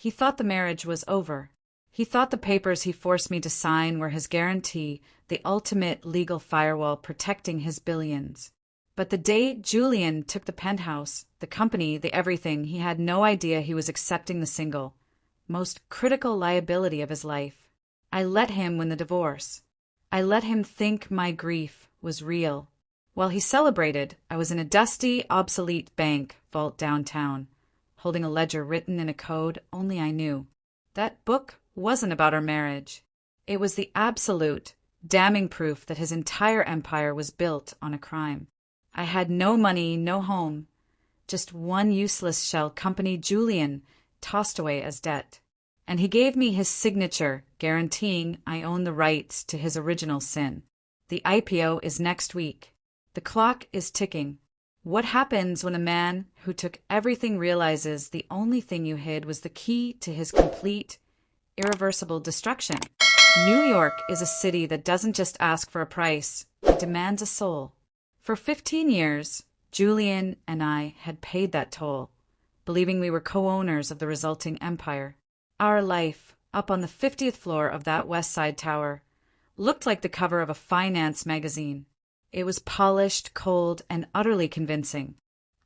He thought the marriage was over. He thought the papers he forced me to sign were his guarantee, the ultimate legal firewall protecting his billions. But the day Julian took the penthouse, the company, the everything, he had no idea he was accepting the single, most critical liability of his life. I let him win the divorce. I let him think my grief was real. While he celebrated, I was in a dusty, obsolete bank vault downtown, holding a ledger written in a code only I knew. That book wasn't about our marriage. It was the absolute, damning proof that his entire empire was built on a crime. I had no money, no home, just one useless shell company Julian tossed away as debt. And he gave me his signature, guaranteeing I own the rights to his original sin. The IPO is next week. The clock is ticking. What happens when a man who took everything realizes the only thing you hid was the key to his complete, irreversible destruction? New York is a city that doesn't just ask for a price, it demands a soul. For 15 years, Julian and I had paid that toll, believing we were co-owners of the resulting empire. Our life, up on the 50th floor of that West Side tower, looked like the cover of a finance magazine. It was polished, cold, and utterly convincing.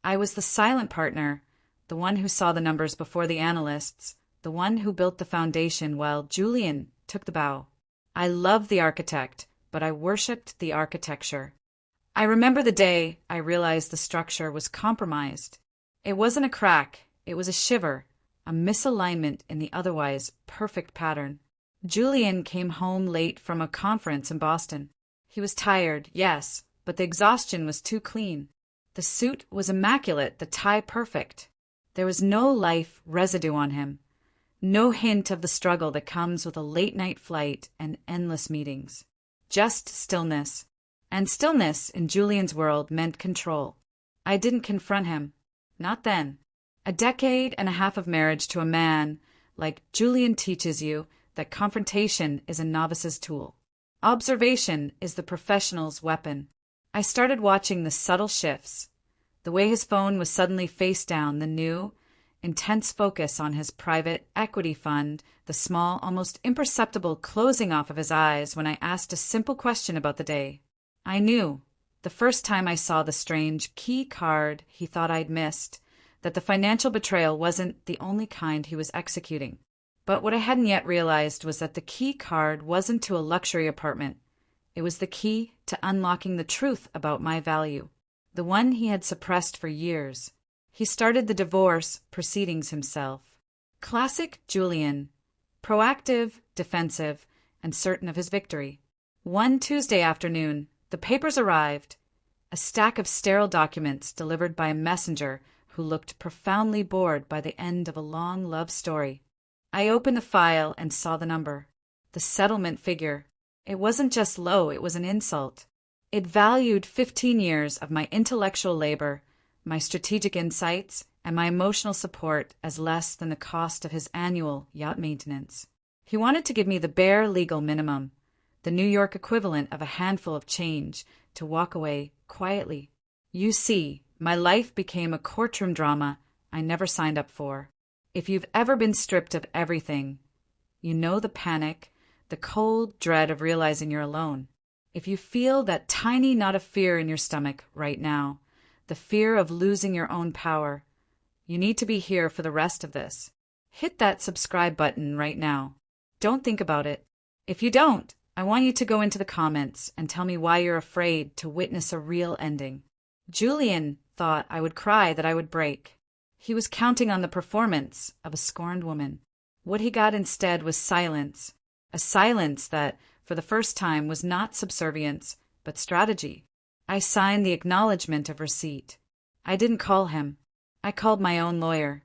I was the silent partner, the one who saw the numbers before the analysts, the one who built the foundation while Julian took the bow. I loved the architect, but I worshipped the architecture. I remember the day I realized the structure was compromised. It wasn't a crack, it was a shiver, a misalignment in the otherwise perfect pattern. Julian came home late from a conference in Boston. He was tired, yes, but the exhaustion was too clean. The suit was immaculate, the tie perfect. There was no life residue on him, no hint of the struggle that comes with a late-night flight and endless meetings. Just stillness. And stillness in Julian's world meant control. I didn't confront him. Not then. A decade and a half of marriage to a man like Julian teaches you that confrontation is a novice's tool. Observation is the professional's weapon. I started watching the subtle shifts. The way his phone was suddenly face down, the new, intense focus on his private equity fund, the small, almost imperceptible closing off of his eyes when I asked a simple question about the day. I knew, the first time I saw the strange key card he thought I'd missed, that the financial betrayal wasn't the only kind he was executing. But what I hadn't yet realized was that the key card wasn't to a luxury apartment. It was the key to unlocking the truth about my value, the one he had suppressed for years. He started the divorce proceedings himself. Classic Julian, proactive, defensive, and certain of his victory. One Tuesday afternoon, the papers arrived, a stack of sterile documents delivered by a messenger who looked profoundly bored by the end of a long love story. I opened the file and saw the number, the settlement figure. It wasn't just low, it was an insult. It valued 15 years of my intellectual labor, my strategic insights, and my emotional support as less than the cost of his annual yacht maintenance. He wanted to give me the bare legal minimum, the New York equivalent of a handful of change, to walk away quietly. You see, my life became a courtroom drama I never signed up for. If you've ever been stripped of everything, you know the panic, the cold dread of realizing you're alone. If you feel that tiny knot of fear in your stomach right now, the fear of losing your own power, you need to be here for the rest of this. Hit that subscribe button right now. Don't think about it. If you don't, I want you to go into the comments and tell me why you're afraid to witness a real ending. Julian thought I would cry, that I would break. He was counting on the performance of a scorned woman. What he got instead was silence, a silence that, for the first time, was not subservience, but strategy. I signed the acknowledgement of receipt. I didn't call him. I called my own lawyer.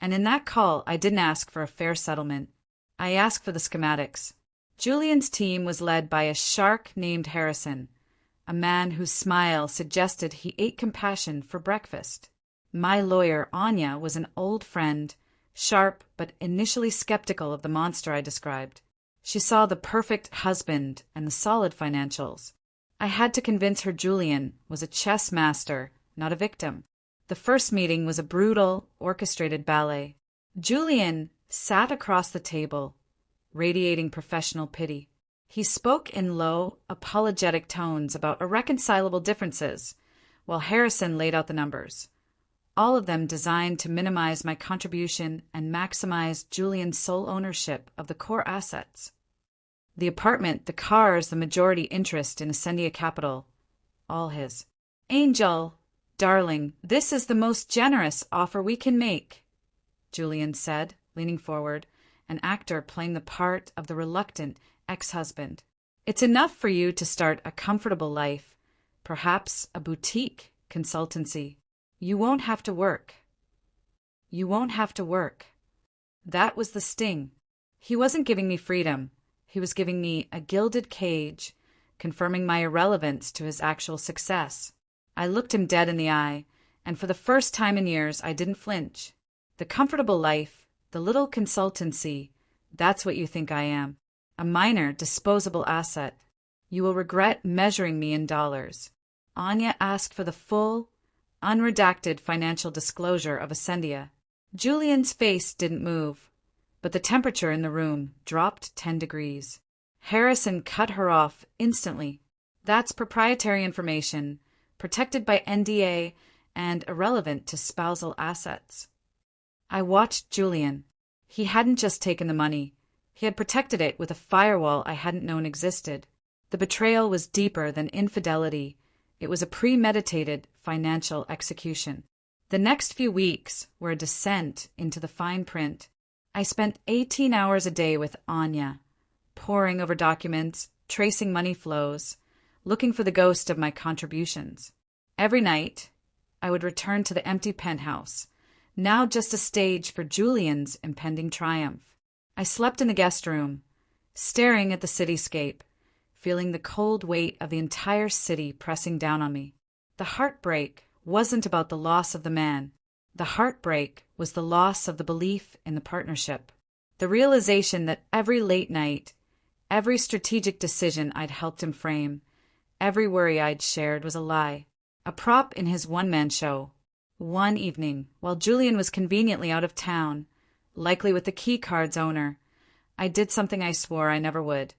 And in that call, I didn't ask for a fair settlement. I asked for the schematics. Julian's team was led by a shark named Harrison, a man whose smile suggested he ate compassion for breakfast. My lawyer, Anya, was an old friend, sharp but initially skeptical of the monster I described. She saw the perfect husband and the solid financials. I had to convince her Julian was a chess master, not a victim. The first meeting was a brutal, orchestrated ballet. Julian sat across the table, radiating professional pity. He spoke in low, apologetic tones about irreconcilable differences, while Harrison laid out the numbers, all of them designed to minimize my contribution and maximize Julian's sole ownership of the core assets. The apartment, the cars, the majority interest in Ascendia Capital, all his. Angel, darling, this is the most generous offer we can make, Julian said, leaning forward, an actor playing the part of the reluctant ex-husband. It's enough for you to start a comfortable life, perhaps a boutique consultancy. You won't have to work. You won't have to work. That was the sting. He wasn't giving me freedom. He was giving me a gilded cage, confirming my irrelevance to his actual success. I looked him dead in the eye, and for the first time in years I didn't flinch. The comfortable life, the little consultancy, that's what you think I am. A minor, disposable asset. You will regret measuring me in dollars. Anya asked for the full, unredacted financial disclosure of Ascendia. Julian's face didn't move, but the temperature in the room dropped 10 degrees. Harrison cut her off instantly. That's proprietary information, protected by NDA and irrelevant to spousal assets. I watched Julian. He hadn't just taken the money. He had protected it with a firewall I hadn't known existed. The betrayal was deeper than infidelity. It was a premeditated financial execution. The next few weeks were a descent into the fine print. I spent 18 hours a day with Anya, poring over documents, tracing money flows, looking for the ghost of my contributions. Every night, I would return to the empty penthouse, now just a stage for Julian's impending triumph. I slept in the guest room, staring at the cityscape, feeling the cold weight of the entire city pressing down on me. The heartbreak wasn't about the loss of the man. The heartbreak was the loss of the belief in the partnership. The realization that every late night, every strategic decision I'd helped him frame, every worry I'd shared was a lie, a prop in his one-man show. One evening, while Julian was conveniently out of town, likely with the key card's owner, I did something I swore I never would.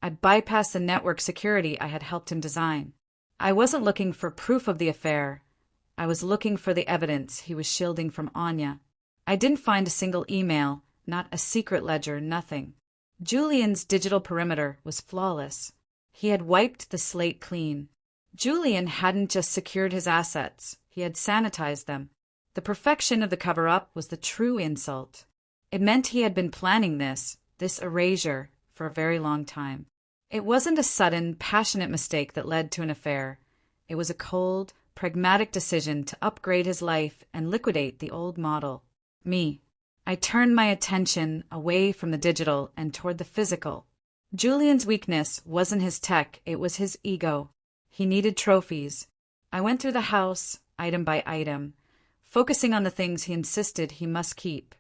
I bypassed the network security I had helped him design. I wasn't looking for proof of the affair. I was looking for the evidence he was shielding from Anya. I didn't find a single email, not a secret ledger, nothing. Julian's digital perimeter was flawless. He had wiped the slate clean. Julian hadn't just secured his assets, he had sanitized them. The perfection of the cover-up was the true insult. It meant he had been planning this erasure, for a very long time. It wasn't a sudden, passionate mistake that led to an affair. It was a cold, pragmatic decision to upgrade his life and liquidate the old model. Me. I turned my attention away from the digital and toward the physical. Julian's weakness wasn't his tech, it was his ego. He needed trophies. I went through the house, item by item, focusing on the things he insisted he must keep.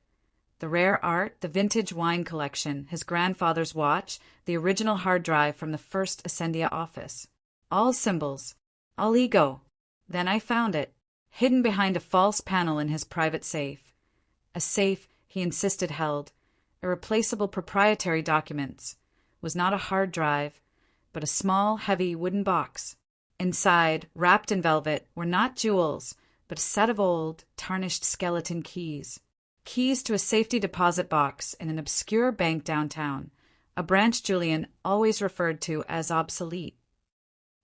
The rare art, the vintage wine collection, his grandfather's watch, the original hard drive from the first Ascendia office. All symbols, all ego. Then I found it, hidden behind a false panel in his private safe. A safe he insisted held irreplaceable proprietary documents, was not a hard drive, but a small, heavy wooden box. Inside, wrapped in velvet, were not jewels, but a set of old, tarnished skeleton keys. Keys to a safety deposit box in an obscure bank downtown, a branch Julian always referred to as obsolete.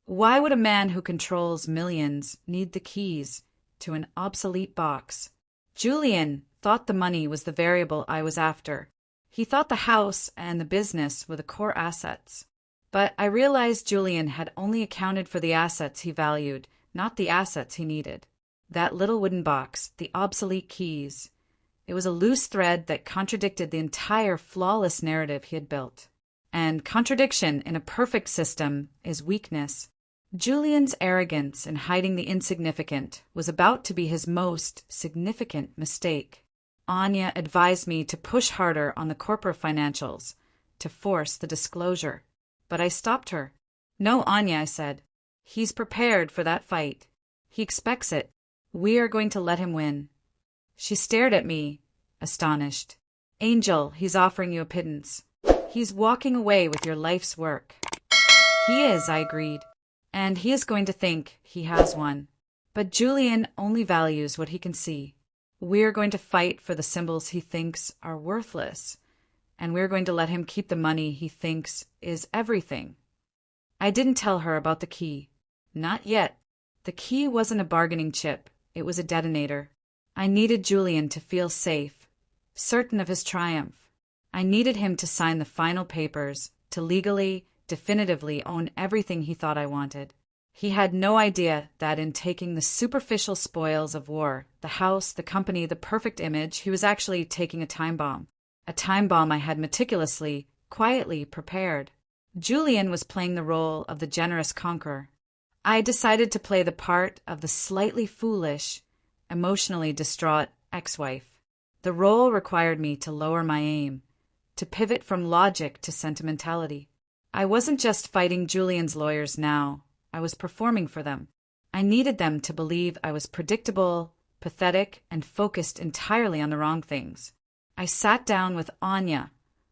Why would a man who controls millions need the keys to an obsolete box? Julian thought the money was the variable I was after. He thought the house and the business were the core assets. But I realized Julian had only accounted for the assets he valued, not the assets he needed. That little wooden box, the obsolete keys. It was a loose thread that contradicted the entire flawless narrative he had built. And contradiction in a perfect system is weakness. Julian's arrogance in hiding the insignificant was about to be his most significant mistake. Anya advised me to push harder on the corporate financials, to force the disclosure. But I stopped her. No, Anya, I said. He's prepared for that fight. He expects it. We are going to let him win. She stared at me, astonished. Angel, he's offering you a pittance. He's walking away with your life's work. He is, I agreed. And he is going to think he has one. But Julian only values what he can see. We're going to fight for the symbols he thinks are worthless. And we're going to let him keep the money he thinks is everything. I didn't tell her about the key. Not yet. The key wasn't a bargaining chip. It was a detonator. I needed Julian to feel safe, certain of his triumph. I needed him to sign the final papers, to legally, definitively own everything he thought I wanted. He had no idea that in taking the superficial spoils of war, the house, the company, the perfect image, he was actually taking a time bomb. A time bomb I had meticulously, quietly prepared. Julian was playing the role of the generous conqueror. I decided to play the part of the slightly foolish, emotionally distraught ex-wife. The role required me to lower my aim, to pivot from logic to sentimentality. I wasn't just fighting Julian's lawyers now. I was performing for them. I needed them to believe I was predictable, pathetic, and focused entirely on the wrong things. I sat down with Anya,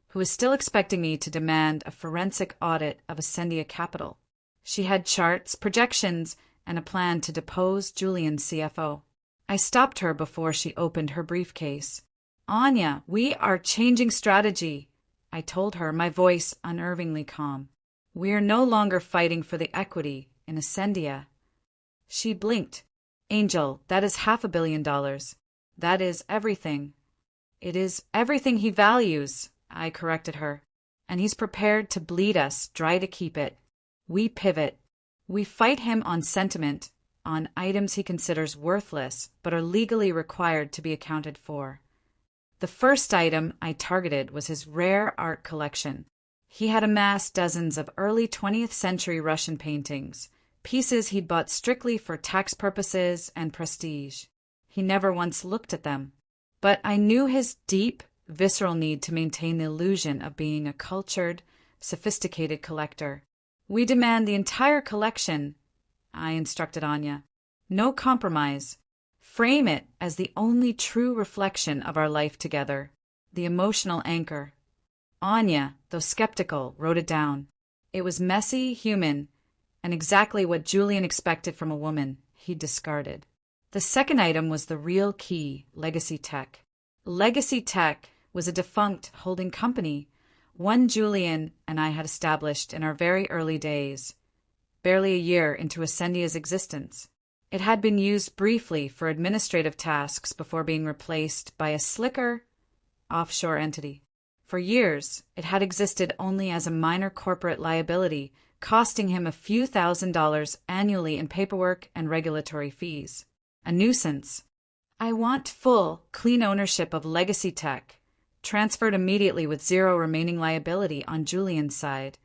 who was still expecting me to demand a forensic audit of Ascendia Capital. She had charts, projections, and a plan to depose Julian's CFO. I stopped her before she opened her briefcase. Anya, we are changing strategy, I told her, my voice unnervingly calm. We are no longer fighting for the equity in Ascendia. She blinked. Angel, that is $500 million. That is everything. It is everything he values, I corrected her. And he's prepared to bleed us dry to keep it. We pivot. We fight him on sentiment, on items he considers worthless but are legally required to be accounted for. The first item I targeted was his rare art collection. He had amassed dozens of early 20th century Russian paintings, pieces he'd bought strictly for tax purposes and prestige. He never once looked at them. But I knew his deep, visceral need to maintain the illusion of being a cultured, sophisticated collector. We demand the entire collection, I instructed Anya. No compromise. Frame it as the only true reflection of our life together, the emotional anchor. Anya, though skeptical, wrote it down. It was messy, human, and exactly what Julian expected from a woman he'd discarded. The second item was the real key, Legacy Tech. Legacy Tech was a defunct holding company, one Julian and I had established in our very early days, barely a year into Ascendia's existence. It had been used briefly for administrative tasks before being replaced by a slicker, offshore entity. For years, it had existed only as a minor corporate liability, costing him a few $1,000s annually in paperwork and regulatory fees. A nuisance. I want full, clean ownership of Legacy Tech, transferred immediately with zero remaining liability on Julian's side,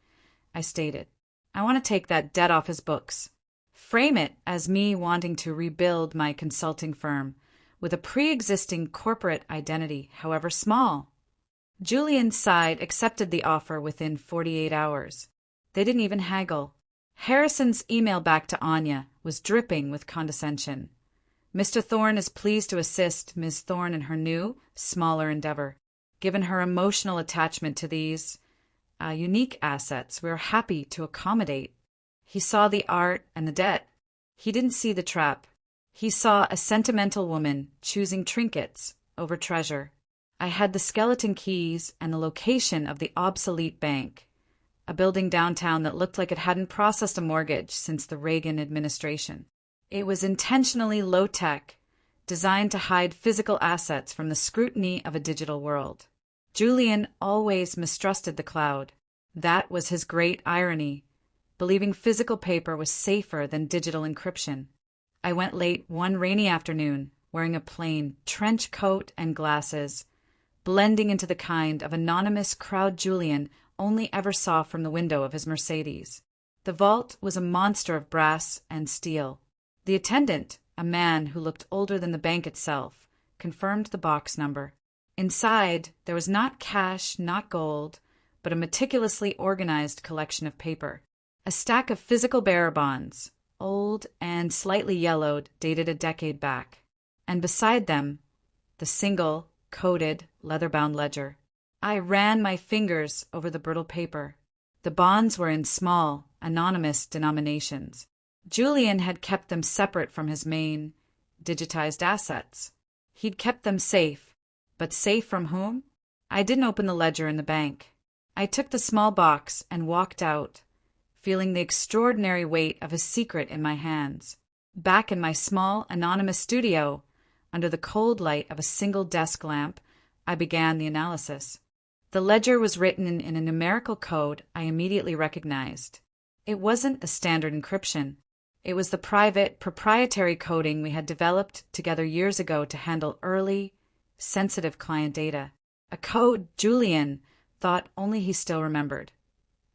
I stated. I want to take that debt off his books. Frame it as me wanting to rebuild my consulting firm with a pre-existing corporate identity, however small. Julian's side accepted the offer within 48 hours. They didn't even haggle. Harrison's email back to Anya was dripping with condescension. Mr. Thorne is pleased to assist Ms. Thorne in her new, smaller endeavor. Given her emotional attachment to these unique assets, we are happy to accommodate. He saw the art and the debt. He didn't see the trap. He saw a sentimental woman choosing trinkets over treasure. I had the skeleton keys and the location of the obsolete bank, a building downtown that looked like it hadn't processed a mortgage since the Reagan administration. It was intentionally low-tech, designed to hide physical assets from the scrutiny of a digital world. Julian always mistrusted the cloud. That was his great irony, believing physical paper was safer than digital encryption. I went late one rainy afternoon, wearing a plain trench coat and glasses, blending into the kind of anonymous crowd Julian only ever saw from the window of his Mercedes. The vault was a monster of brass and steel. The attendant, a man who looked older than the bank itself, confirmed the box number. Inside, there was not cash, not gold, but a meticulously organized collection of paper. A stack of physical bearer bonds, old and slightly yellowed, dated a decade back. And beside them, the single, coated, leather-bound ledger. I ran my fingers over the brittle paper. The bonds were in small, anonymous denominations. Julian had kept them separate from his main, digitized assets. He'd kept them safe. But safe from whom? I didn't open the ledger in the bank. I took the small box and walked out, feeling the extraordinary weight of a secret in my hands. Back in my small, anonymous studio, under the cold light of a single desk lamp, I began the analysis. The ledger was written in a numerical code I immediately recognized. It wasn't a standard encryption. It was the private, proprietary coding we had developed together years ago to handle early, sensitive client data. A code Julian thought only he still remembered.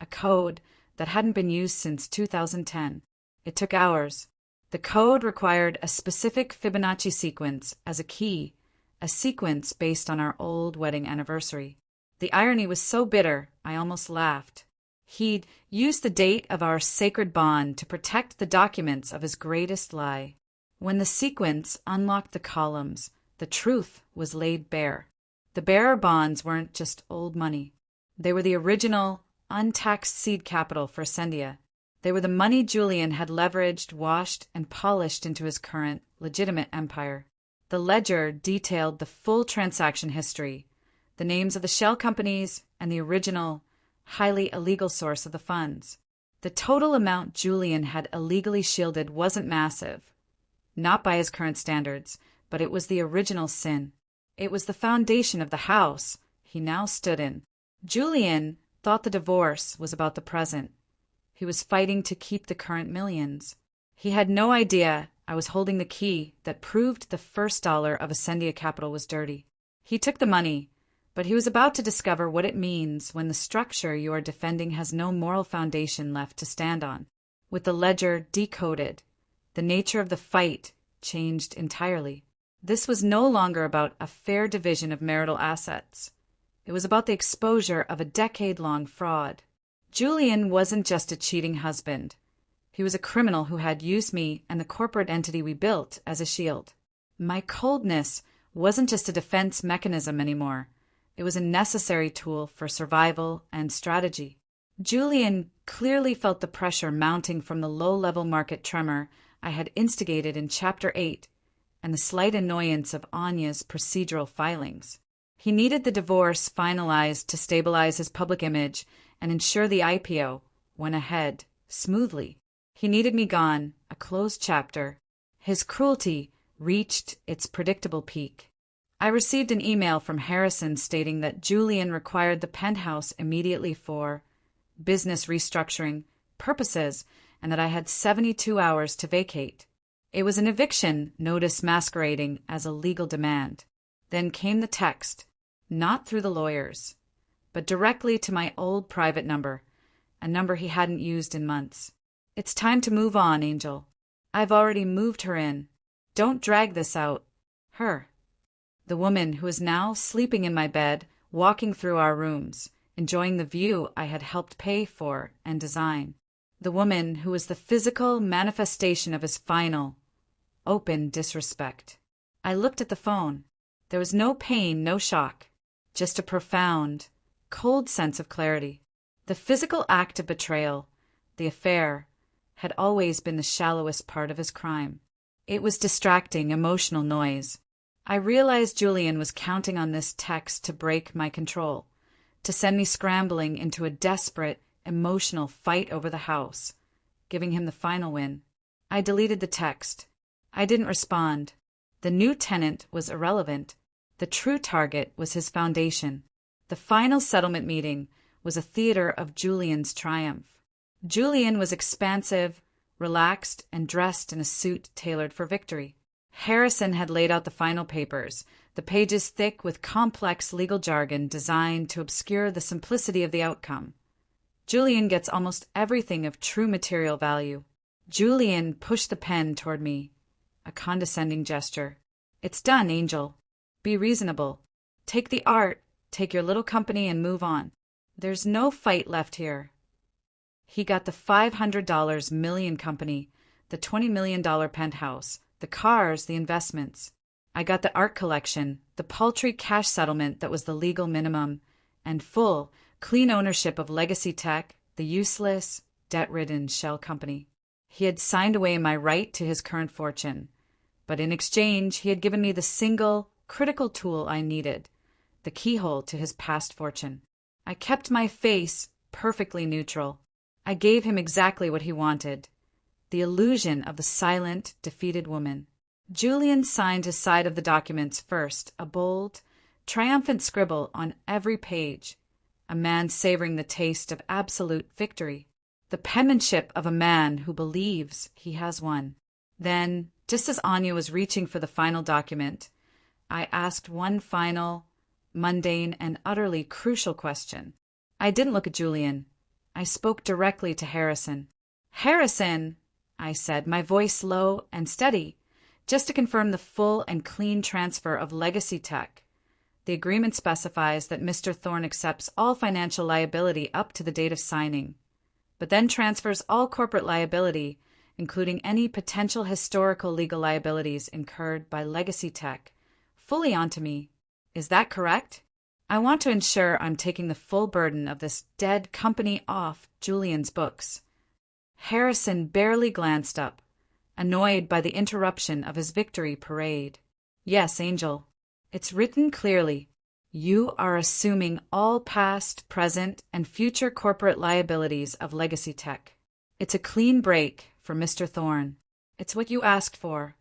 A code that hadn't been used since 2010. It took hours. The code required a specific Fibonacci sequence as a key, a sequence based on our old wedding anniversary. The irony was so bitter, I almost laughed. He'd used the date of our sacred bond to protect the documents of his greatest lie. When the sequence unlocked the columns, the truth was laid bare. The bearer bonds weren't just old money. They were the original, untaxed seed capital for Ascendia. They were the money Julian had leveraged, washed, and polished into his current, legitimate empire. The ledger detailed the full transaction history, the names of the shell companies, and the original, highly illegal source of the funds. The total amount Julian had illegally shielded wasn't massive, not by his current standards, but it was the original sin. It was the foundation of the house he now stood in. Julian thought the divorce was about the present. He was fighting to keep the current millions. He had no idea I was holding the key that proved the first dollar of Ascendia Capital was dirty. He took the money, but he was about to discover what it means when the structure you are defending has no moral foundation left to stand on. With the ledger decoded, the nature of the fight changed entirely. This was no longer about a fair division of marital assets. It was about the exposure of a decade-long fraud. Julian wasn't just a cheating husband. He was a criminal who had used me and the corporate entity we built as a shield. My coldness wasn't just a defense mechanism anymore. It was a necessary tool for survival and strategy. Julian clearly felt the pressure mounting from the low-level market tremor I had instigated in Chapter 8 and the slight annoyance of Anya's procedural filings. He needed the divorce finalized to stabilize his public image and ensure the IPO went ahead smoothly. He needed me gone, a closed chapter. His cruelty reached its predictable peak. I received an email from Harrison stating that Julian required the penthouse immediately for business restructuring purposes and that I had 72 hours to vacate. It was an eviction notice masquerading as a legal demand. Then came the text, not through the lawyers, but directly to my old private number, a number he hadn't used in months. It's time to move on, Angel. I've already moved her in. Don't drag this out. Her. The woman who is now sleeping in my bed, walking through our rooms, enjoying the view I had helped pay for and design. The woman who was the physical manifestation of his final, open disrespect. I looked at the phone. There was no pain, no shock, just a profound, cold sense of clarity. The physical act of betrayal, the affair, had always been the shallowest part of his crime. It was distracting, emotional noise. I realized Julian was counting on this text to break my control, to send me scrambling into a desperate, emotional fight over the house, giving him the final win. I deleted the text. I didn't respond. The new tenant was irrelevant. The true target was his foundation. The final settlement meeting was a theater of Julian's triumph. Julian was expansive, relaxed, and dressed in a suit tailored for victory. Harrison had laid out the final papers, the pages thick with complex legal jargon designed to obscure the simplicity of the outcome. Julian gets almost everything of true material value. Julian pushed the pen toward me, a condescending gesture. It's done, Angel. Be reasonable. Take the art, take your little company, and move on. There's no fight left here. He got the $500 million company, the $20 million penthouse, the cars, the investments. I got the art collection, the paltry cash settlement that was the legal minimum, and full, clean ownership of legacy tech, the useless, debt-ridden shell company. He had signed away my right to his current fortune, but in exchange he had given me the single, critical tool I needed, the keyhole to his past fortune. I kept my face perfectly neutral. I gave him exactly what he wanted, the illusion of the silent, defeated woman. Julian signed his side of the documents first, a bold, triumphant scribble on every page, a man savoring the taste of absolute victory, the penmanship of a man who believes he has won. Then, just as Anya was reaching for the final document, I asked one final, mundane and utterly crucial question. I didn't look at Julian. I spoke directly to Harrison. "Harrison," I said, my voice low and steady, just to confirm the full and clean transfer of legacy tech. The agreement specifies that Mr. Thorne accepts all financial liability up to the date of signing, but then transfers all corporate liability, including any potential historical legal liabilities incurred by legacy tech, fully onto me. Is that correct? I want to ensure I'm taking the full burden of this dead company off Julian's books. Harrison barely glanced up, annoyed by the interruption of his victory parade. "Yes, Angel. It's written clearly. You are assuming all past, present, and future corporate liabilities of legacy tech. It's a clean break for Mr. Thorne. It's what you asked for."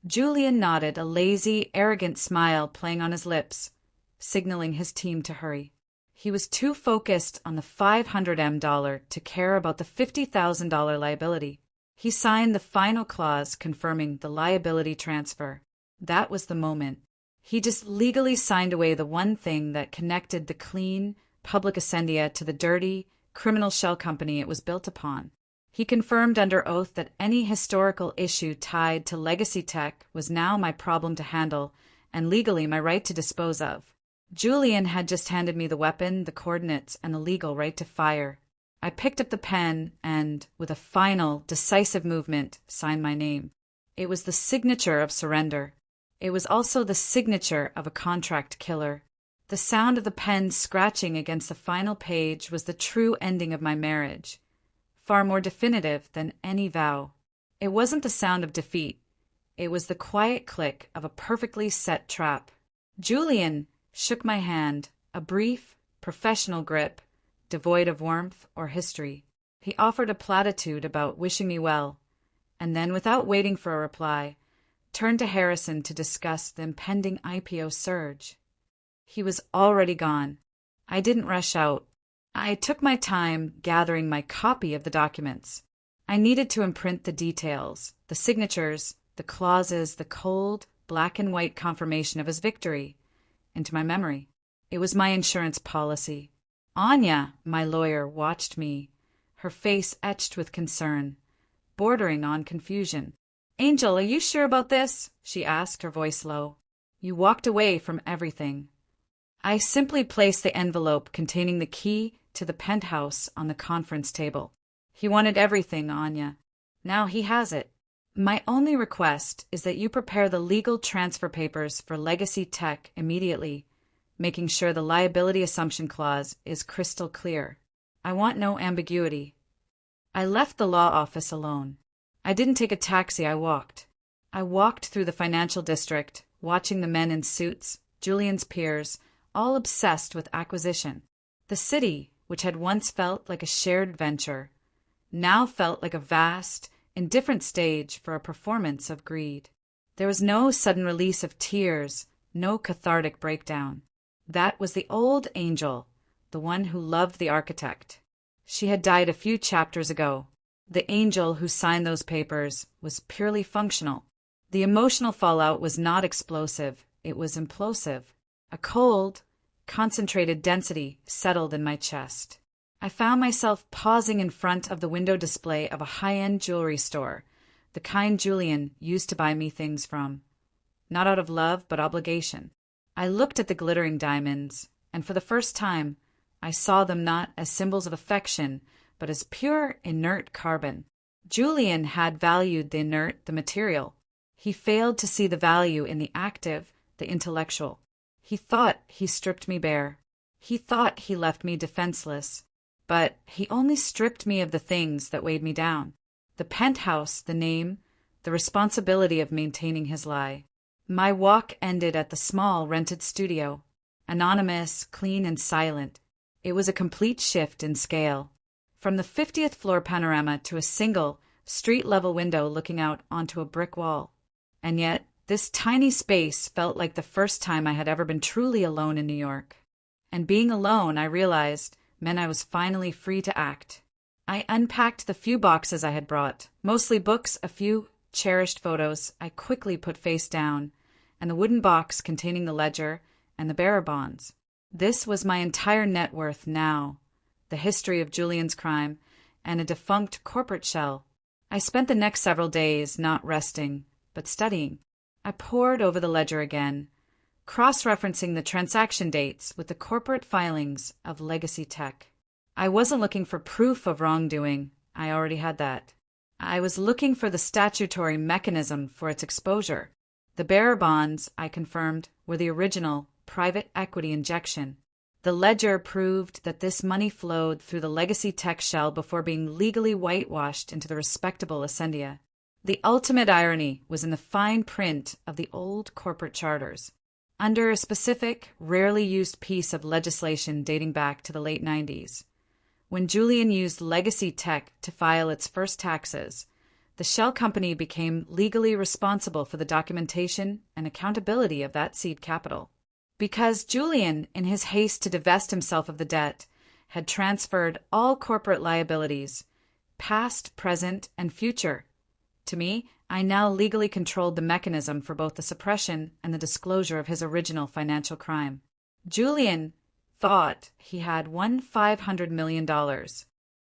Julian nodded, a lazy, arrogant smile playing on his lips, signaling his team to hurry. He was too focused on the $500,000 to care about the $50,000 liability. He signed the final clause confirming the liability transfer. That was the moment. He just legally signed away the one thing that connected the clean, public ascendia to the dirty, criminal shell company it was built upon. He confirmed under oath that any historical issue tied to legacy tech was now my problem to handle and legally my right to dispose of. Julian had just handed me the weapon, the coordinates, and the legal right to fire. I picked up the pen and, with a final, decisive movement, signed my name. It was the signature of surrender. It was also the signature of a contract killer. The sound of the pen scratching against the final page was the true ending of my marriage, far more definitive than any vow. It wasn't the sound of defeat. It was the quiet click of a perfectly set trap. Julian shook my hand, a brief, professional grip, devoid of warmth or history. He offered a platitude about wishing me well, and then, without waiting for a reply, turned to Harrison to discuss the impending IPO surge. He was already gone. I didn't rush out. I took my time gathering my copy of the documents. I needed to imprint the details, the signatures, the clauses, the cold, black and white confirmation of his victory, into my memory. It was my insurance policy. Anya, my lawyer, watched me, her face etched with concern, bordering on confusion. "Angel, are you sure about this?" she asked, her voice low. "You walked away from everything." I simply placed the envelope containing the key to the penthouse on the conference table. "He wanted everything, Anya. Now he has it. My only request is that you prepare the legal transfer papers for legacy tech immediately, making sure the liability assumption clause is crystal clear. I want no ambiguity." I left the law office alone. I didn't take a taxi, I walked. I walked through the financial district, watching the men in suits, Julian's peers, all obsessed with acquisition. The city, which had once felt like a shared venture, now felt like a vast, indifferent stage for a performance of greed. There was no sudden release of tears, no cathartic breakdown. That was the old Angel, the one who loved the architect. She had died a few chapters ago. The Angel who signed those papers was purely functional. The emotional fallout was not explosive, it was implosive. A cold, concentrated density settled in my chest. I found myself pausing in front of the window display of a high-end jewelry store, the kind Julian used to buy me things from. Not out of love, but obligation. I looked at the glittering diamonds, and for the first time, I saw them not as symbols of affection, but as pure, inert carbon. Julian had valued the inert, the material. He failed to see the value in the active, the intellectual. He thought he stripped me bare. He thought he left me defenseless. But he only stripped me of the things that weighed me down. The penthouse, the name, the responsibility of maintaining his lie. My walk ended at the small rented studio. Anonymous, clean and silent. It was a complete shift in scale. From the 50th floor panorama to a single, street-level window looking out onto a brick wall. And yet, this tiny space felt like the first time I had ever been truly alone in New York. And being alone, I realized, meant I was finally free to act. I unpacked the few boxes I had brought, mostly books, a few cherished photos I quickly put face down, and the wooden box containing the ledger and the bearer bonds. This was my entire net worth now, the history of Julian's crime, and a defunct corporate shell. I spent the next several days not resting, but studying. I pored over the ledger again, cross-referencing the transaction dates with the corporate filings of Legacy Tech. I wasn't looking for proof of wrongdoing. I already had that. I was looking for the statutory mechanism for its exposure. The bearer bonds, I confirmed, were the original private equity injection. The ledger proved that this money flowed through the Legacy Tech shell before being legally whitewashed into the respectable Ascendia. The ultimate irony was in the fine print of the old corporate charters. Under a specific, rarely used piece of legislation dating back to the late 90s, when Julian used Legacy Tech to file its first taxes, the shell company became legally responsible for the documentation and accountability of that seed capital. Because Julian, in his haste to divest himself of the debt, had transferred all corporate liabilities, past, present, and future. To me, I now legally controlled the mechanism for both the suppression and the disclosure of his original financial crime. Julian thought he had won $500 million.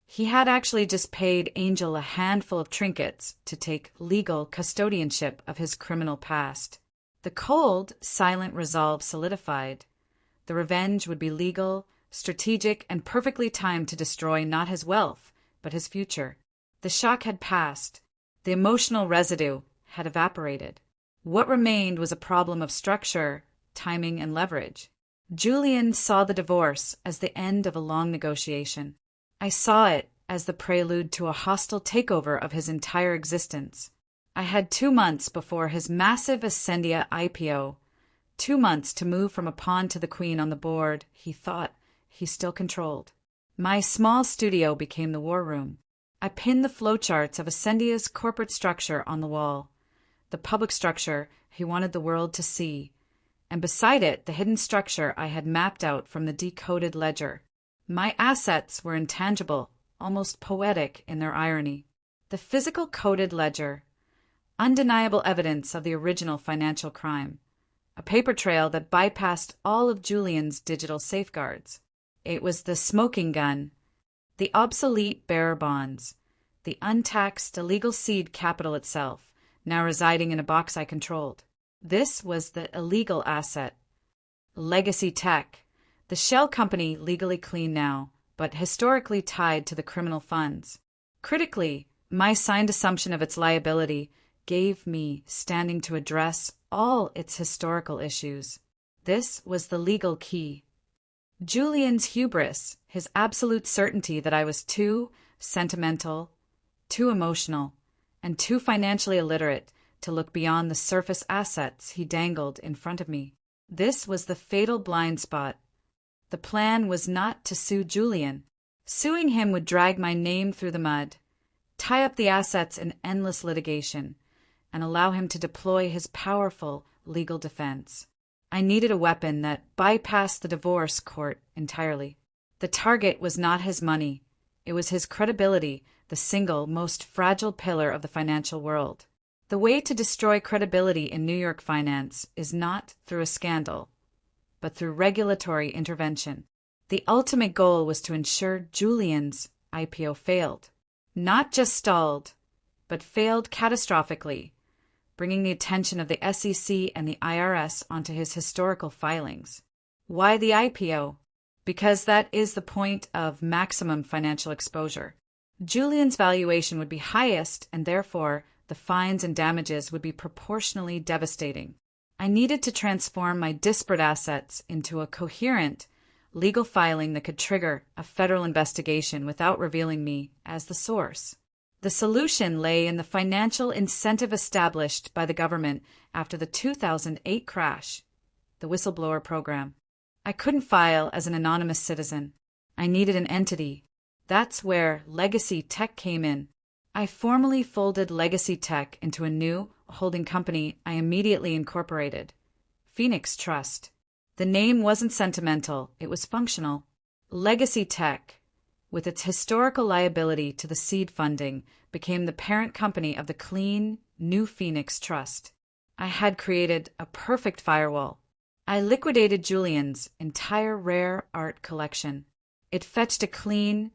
He had actually just paid Angel a handful of trinkets to take legal custodianship of his criminal past. The cold, silent resolve solidified. The revenge would be legal, strategic, and perfectly timed to destroy not his wealth, but his future. The shock had passed. The emotional residue had evaporated. What remained was a problem of structure, timing, and leverage. Julian saw the divorce as the end of a long negotiation. I saw it as the prelude to a hostile takeover of his entire existence. I had 2 months before his massive Ascendia IPO, 2 months to move from a pawn to the queen on the board he thought he still controlled. My small studio became the war room. I pinned the flowcharts of Ascendia's corporate structure on the wall, the public structure he wanted the world to see, and beside it the hidden structure I had mapped out from the decoded ledger. My assets were intangible, almost poetic in their irony. The physical coded ledger, undeniable evidence of the original financial crime, a paper trail that bypassed all of Julian's digital safeguards. It was the smoking gun, the obsolete bearer bonds, the untaxed illegal seed capital itself, now residing in a box I controlled. This was the illegal asset. Legacy Tech, the shell company legally clean now, but historically tied to the criminal funds. Critically, my signed assumption of its liability gave me standing to address all its historical issues. This was the legal key. Julian's hubris, his absolute certainty that I was too sentimental, too emotional, and too financially illiterate to look beyond the surface assets he dangled in front of me. This was the fatal blind spot. The plan was not to sue Julian. Suing him would drag my name through the mud, tie up the assets in endless litigation, and allow him to deploy his powerful legal defense. I needed a weapon that bypassed the divorce court entirely. The target was not his money. It was his credibility, the single most fragile pillar of the financial world. The way to destroy credibility in New York finance is not through a scandal, but through regulatory intervention. The ultimate goal was to ensure Julian's IPO failed. Not just stalled, but failed catastrophically, bringing the attention of the SEC and the IRS onto his historical filings. Why the IPO? Because that is the point of maximum financial exposure. Julian's valuation would be highest and therefore the fines and damages would be proportionally devastating. I needed to transform my disparate assets into a coherent, legal filing that could trigger a federal investigation without revealing me as the source. The solution lay in the financial incentive established by the government after the 2008 crash, the whistleblower program. I couldn't file as an anonymous citizen. I needed an entity. That's where Legacy Tech came in. I formally folded Legacy Tech into a new holding company I immediately incorporated, Phoenix Trust. The name wasn't sentimental, it was functional. Legacy Tech, with its historical liability to the seed funding, became the parent company of the clean, new Phoenix Trust. I had created a perfect firewall. I liquidated Julian's entire rare art collection. It fetched a clean,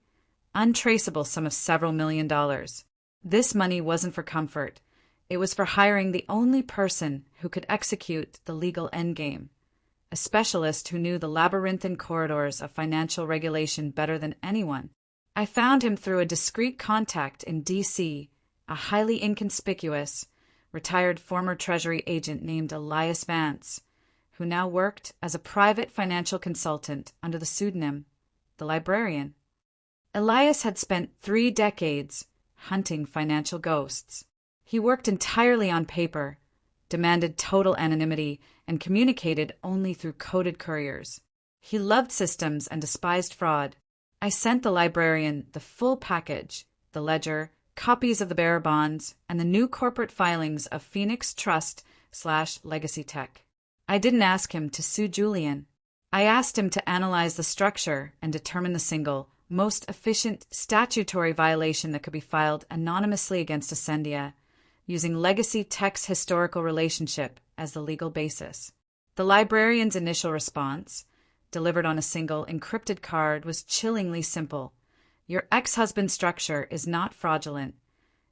untraceable sum of several $1,000,000. This money wasn't for comfort. It was for hiring the only person who could execute the legal endgame, a specialist who knew the labyrinthine corridors of financial regulation better than anyone. I found him through a discreet contact in D.C., a highly inconspicuous, retired former Treasury agent named Elias Vance, who now worked as a private financial consultant under the pseudonym The Librarian. Elias had spent 3 decades hunting financial ghosts. He worked entirely on paper, demanded total anonymity, and communicated only through coded couriers. He loved systems and despised fraud. I sent the librarian the full package, the ledger, copies of the bearer bonds, and the new corporate filings of Phoenix Trust/Legacy Tech. I didn't ask him to sue Julian. I asked him to analyze the structure and determine the single, most efficient statutory violation that could be filed anonymously against Ascendia, using Legacy Tech's historical relationship as the legal basis. The librarian's initial response, delivered on a single encrypted card, was chillingly simple. Your ex-husband's structure is not fraudulent.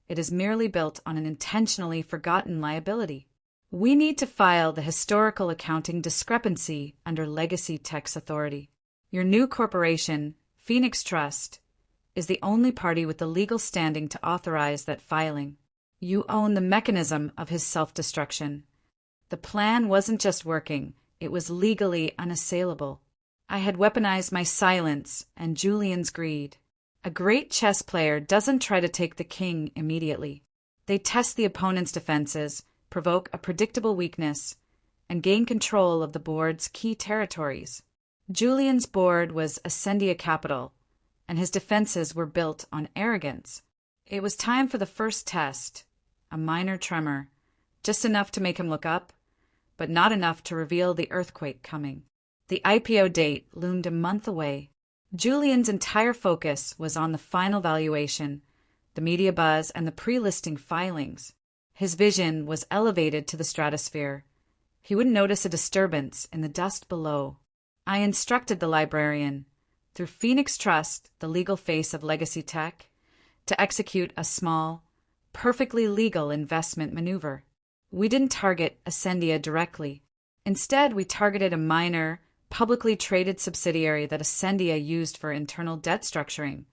It is merely built on an intentionally forgotten liability. We need to file the historical accounting discrepancy under Legacy Tech's authority. Your new corporation, Phoenix Trust, is the only party with the legal standing to authorize that filing. You own the mechanism of his self-destruction. The plan wasn't just working, it was legally unassailable. I had weaponized my silence and Julian's greed. A great chess player doesn't try to take the king immediately. They test the opponent's defenses, provoke a predictable weakness, and gain control of the board's key territories. Julian's board was Ascendia Capital, and his defenses were built on arrogance. It was time for the first test, a minor tremor, just enough to make him look up, but not enough to reveal the earthquake coming. The IPO date loomed a month away. Julian's entire focus was on the final valuation, the media buzz, and the pre-listing filings. His vision was elevated to the stratosphere. He wouldn't notice a disturbance in the dust below. I instructed the librarian, through Phoenix Trust, the legal face of Legacy Tech, to execute a small, perfectly legal investment maneuver. We didn't target Ascendia directly. Instead, we targeted a minor, publicly traded subsidiary that Ascendia used for internal debt structuring,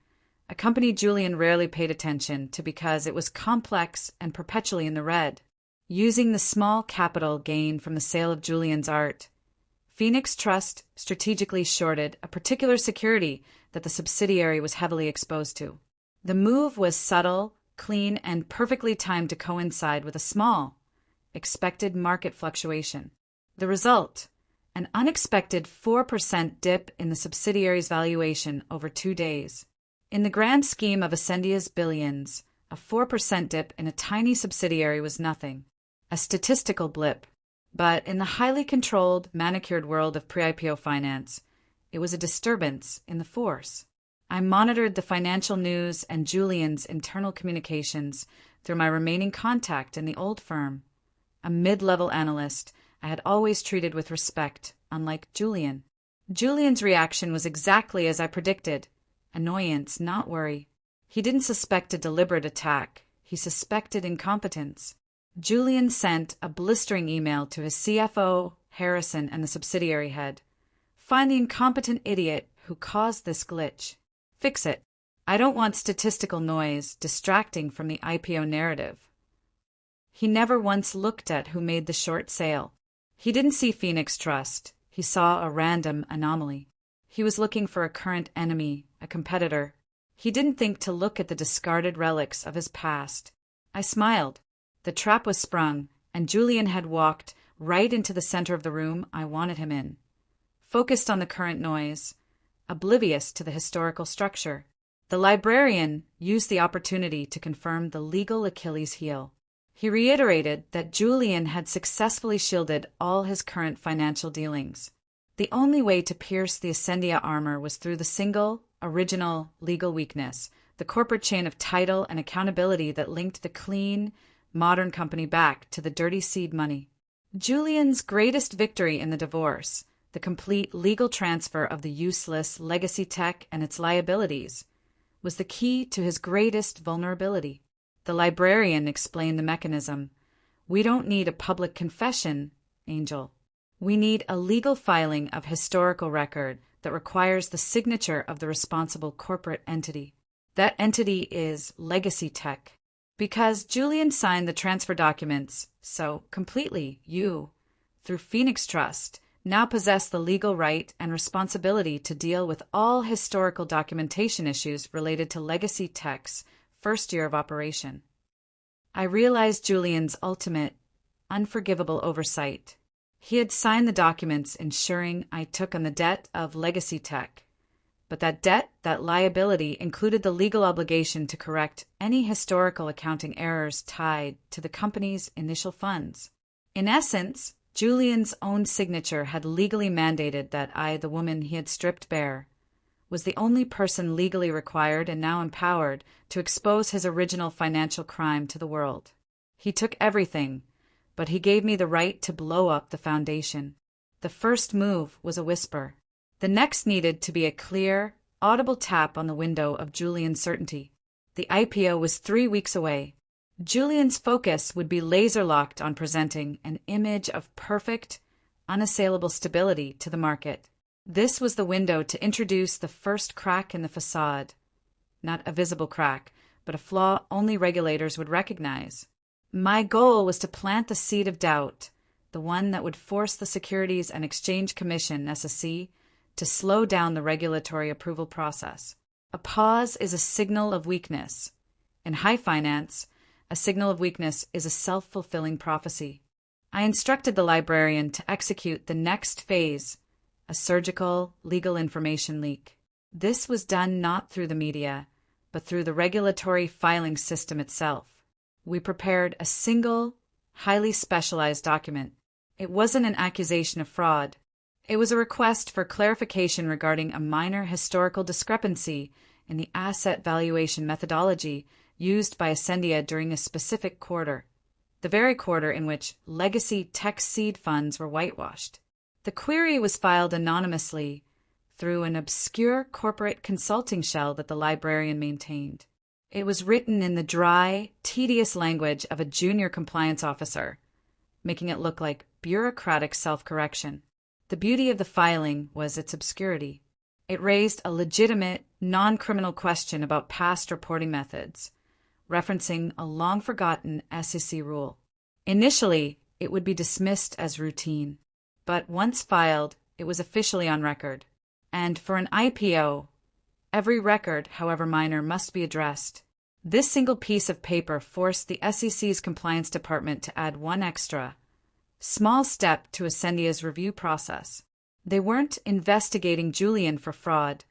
a company Julian rarely paid attention to because it was complex and perpetually in the red. Using the small capital gained from the sale of Julian's art, Phoenix Trust strategically shorted a particular security that the subsidiary was heavily exposed to. The move was subtle, clean, and perfectly timed to coincide with a small, expected market fluctuation. The result: an unexpected 4% dip in the subsidiary's valuation over 2 days. In the grand scheme of Ascendia's billions, a 4% dip in a tiny subsidiary was nothing, a statistical blip. But in the highly controlled, manicured world of pre-IPO finance, it was a disturbance in the force. I monitored the financial news and Julian's internal communications through my remaining contact in the old firm, a mid-level analyst I had always treated with respect, unlike Julian. Julian's reaction was exactly as I predicted: annoyance, not worry. He didn't suspect a deliberate attack. He suspected incompetence. Julian sent a blistering email to his CFO, Harrison, and the subsidiary head. Find the incompetent idiot who caused this glitch. Fix it. I don't want statistical noise distracting from the IPO narrative. He never once looked at who made the short sale. He didn't see Phoenix Trust. He saw a random anomaly. He was looking for a current enemy, a competitor. He didn't think to look at the discarded relics of his past. I smiled. The trap was sprung, and Julian had walked right into the center of the room I wanted him in, focused on the current noise, oblivious to the historical structure. The librarian used the opportunity to confirm the legal Achilles heel. He reiterated that Julian had successfully shielded all his current financial dealings. The only way to pierce the Ascendia armor was through the single, original legal weakness, the corporate chain of title and accountability that linked the clean, modern company back to the dirty seed money. Julian's greatest victory in the divorce, the complete legal transfer of the useless legacy tech and its liabilities, was the key to his greatest vulnerability. The librarian explained the mechanism. We don't need a public confession, Angel. We need a legal filing of historical record that requires the signature of the responsible corporate entity. That entity is Legacy Tech. Because Julian signed the transfer documents, so completely, you, through Phoenix Trust, now possess the legal right and responsibility to deal with all historical documentation issues related to Legacy Tech's first year of operation. I realized Julian's ultimate, unforgivable oversight. He had signed the documents ensuring I took on the debt of Legacy Tech. But that debt, that liability, included the legal obligation to correct any historical accounting errors tied to the company's initial funds. In essence, Julian's own signature had legally mandated that I, the woman he had stripped bare, was the only person legally required and now empowered to expose his original financial crime to the world. He took everything, but he gave me the right to blow up the foundation. The first move was a whisper. The next needed to be a clear, audible tap on the window of Julian's certainty. The IPO was 3 weeks away. Julian's focus would be laser-locked on presenting an image of perfect, unassailable stability to the market. This was the window to introduce the first crack in the facade. Not a visible crack, but a flaw only regulators would recognize. My goal was to plant the seed of doubt, the one that would force the Securities and Exchange Commission, SEC, to slow down the regulatory approval process. A pause is a signal of weakness. In high finance, a signal of weakness is a self-fulfilling prophecy. I instructed the librarian to execute the next phase, a surgical, legal information leak. This was done not through the media, but through the regulatory filing system itself. We prepared a single, highly specialized document. It wasn't an accusation of fraud. It was a request for clarification regarding a minor historical discrepancy in the asset valuation methodology used by Ascendia during a specific quarter, the very quarter in which legacy tech seed funds were whitewashed. The query was filed anonymously through an obscure corporate consulting shell that the librarian maintained. It was written in the dry, tedious language of a junior compliance officer, making it look like bureaucratic self-correction. The beauty of the filing was its obscurity. It raised a legitimate, non-criminal question about past reporting methods, referencing a long-forgotten SEC rule. Initially, it would be dismissed as routine, but once filed, it was officially on record. And for an IPO, every record, however minor, must be addressed. This single piece of paper forced the SEC's compliance department to add one extra, small step to Ascendia's review process. They weren't investigating Julian for fraud.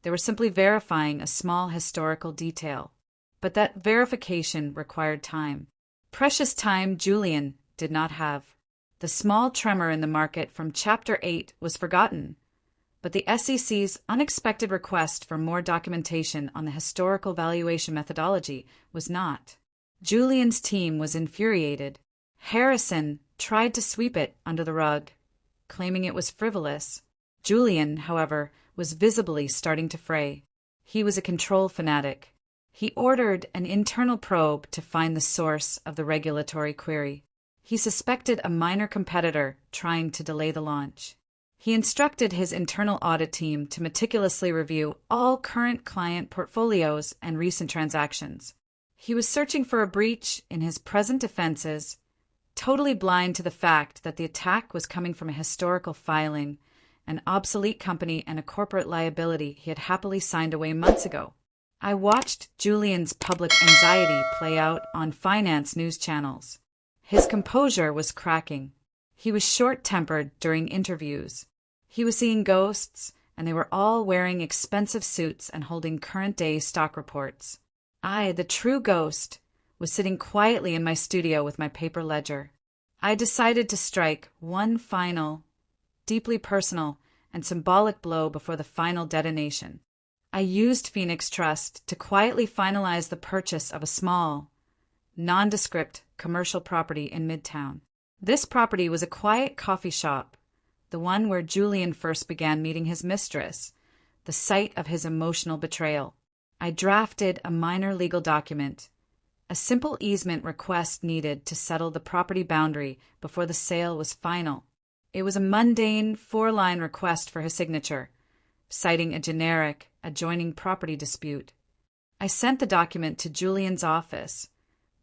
They were simply verifying a small historical detail. But that verification required time. Precious time Julian did not have. The small tremor in the market from Chapter 8 was forgotten, but the SEC's unexpected request for more documentation on the historical valuation methodology was not. Julian's team was infuriated. Harrison tried to sweep it under the rug, claiming it was frivolous. Julian, however, was visibly starting to fray. He was a control fanatic. He ordered an internal probe to find the source of the regulatory query. He suspected a minor competitor trying to delay the launch. He instructed his internal audit team to meticulously review all current client portfolios and recent transactions. He was searching for a breach in his present defenses, totally blind to the fact that the attack was coming from a historical filing, an obsolete company, and a corporate liability he had happily signed away months ago. I watched Julian's public anxiety play out on finance news channels. His composure was cracking. He was short-tempered during interviews. He was seeing ghosts, and they were all wearing expensive suits and holding current-day stock reports. I, the true ghost, was sitting quietly in my studio with my paper ledger. I decided to strike one final, deeply personal, and symbolic blow before the final detonation. I used Phoenix Trust to quietly finalize the purchase of a small, nondescript commercial property in Midtown. This property was a quiet coffee shop, the one where Julian first began meeting his mistress, the site of his emotional betrayal. I drafted a minor legal document, a simple easement request needed to settle the property boundary before the sale was final. It was a mundane 4-line request for his signature, citing a generic, adjoining property dispute. I sent the document to Julian's office,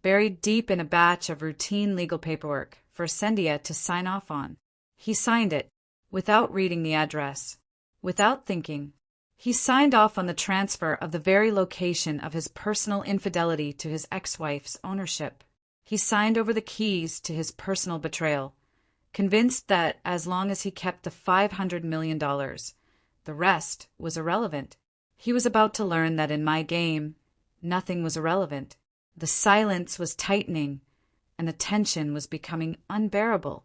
buried deep in a batch of routine legal paperwork for Sendia to sign off on. He signed it, without reading the address, without thinking. He signed off on the transfer of the very location of his personal infidelity to his ex-wife's ownership. He signed over the keys to his personal betrayal, convinced that as long as he kept the $500 million, the rest was irrelevant. He was about to learn that in my game, nothing was irrelevant. The silence was tightening, and the tension was becoming unbearable.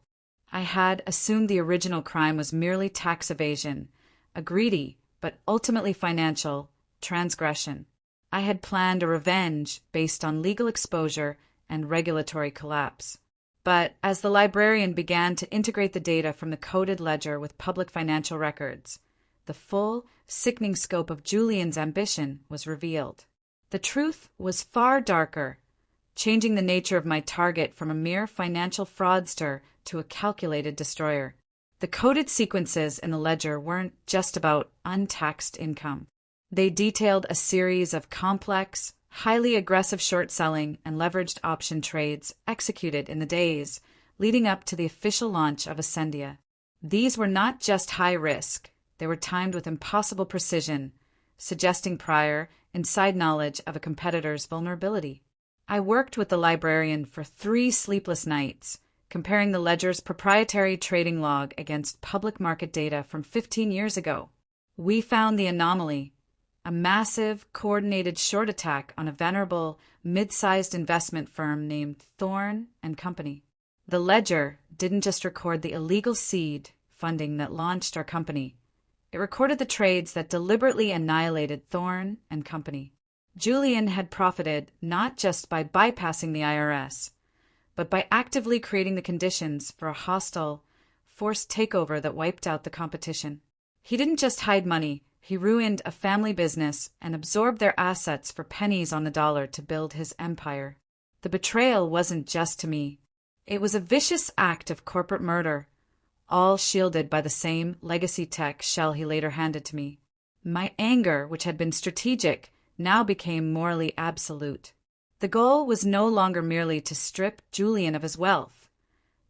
I had assumed the original crime was merely tax evasion, a greedy, but ultimately financial, transgression. I had planned a revenge based on legal exposure and regulatory collapse. But as the librarian began to integrate the data from the coded ledger with public financial records, the full, sickening scope of Julian's ambition was revealed. The truth was far darker, changing the nature of my target from a mere financial fraudster to a calculated destroyer. The coded sequences in the ledger weren't just about untaxed income. They detailed a series of complex, highly aggressive short-selling and leveraged option trades executed in the days leading up to the official launch of Ascendia. These were not just high-risk, they were timed with impossible precision, suggesting prior, inside knowledge of a competitor's vulnerability. I worked with the librarian for 3 sleepless nights, comparing the ledger's proprietary trading log against public market data from 15 years ago. We found the anomaly, a massive, coordinated short attack on a venerable, mid-sized investment firm named Thorne and Company. The ledger didn't just record the illegal seed funding that launched our company. It recorded the trades that deliberately annihilated Thorne and Company. Julian had profited not just by bypassing the IRS, but by actively creating the conditions for a hostile, forced takeover that wiped out the competition. He didn't just hide money, he ruined a family business and absorbed their assets for pennies on the dollar to build his empire. The betrayal wasn't just to me. It was a vicious act of corporate murder, all shielded by the same legacy tech shell he later handed to me. My anger, which had been strategic, now became morally absolute. The goal was no longer merely to strip Julian of his wealth,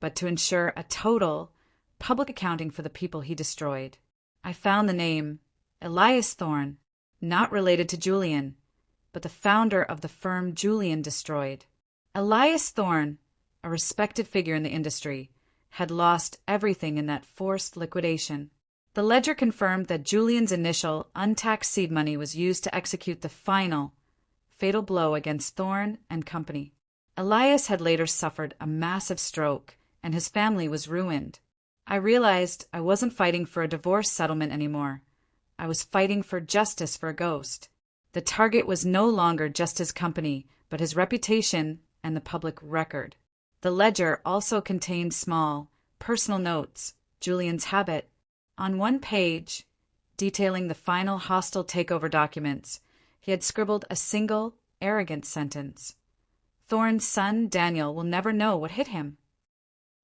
but to ensure a total, public accounting for the people he destroyed. I found the name, Elias Thorne, not related to Julian, but the founder of the firm Julian destroyed. Elias Thorne, a respected figure in the industry, had lost everything in that forced liquidation. The ledger confirmed that Julian's initial untaxed seed money was used to execute the final, fatal blow against Thorne and Company. Elias had later suffered a massive stroke, and his family was ruined. I realized I wasn't fighting for a divorce settlement anymore. I was fighting for justice for a ghost. The target was no longer just his company, but his reputation and the public record. The ledger also contained small, personal notes, Julian's habit. On one page, detailing the final hostile takeover documents, he had scribbled a single, arrogant sentence. Thorne's son, Daniel, will never know what hit him.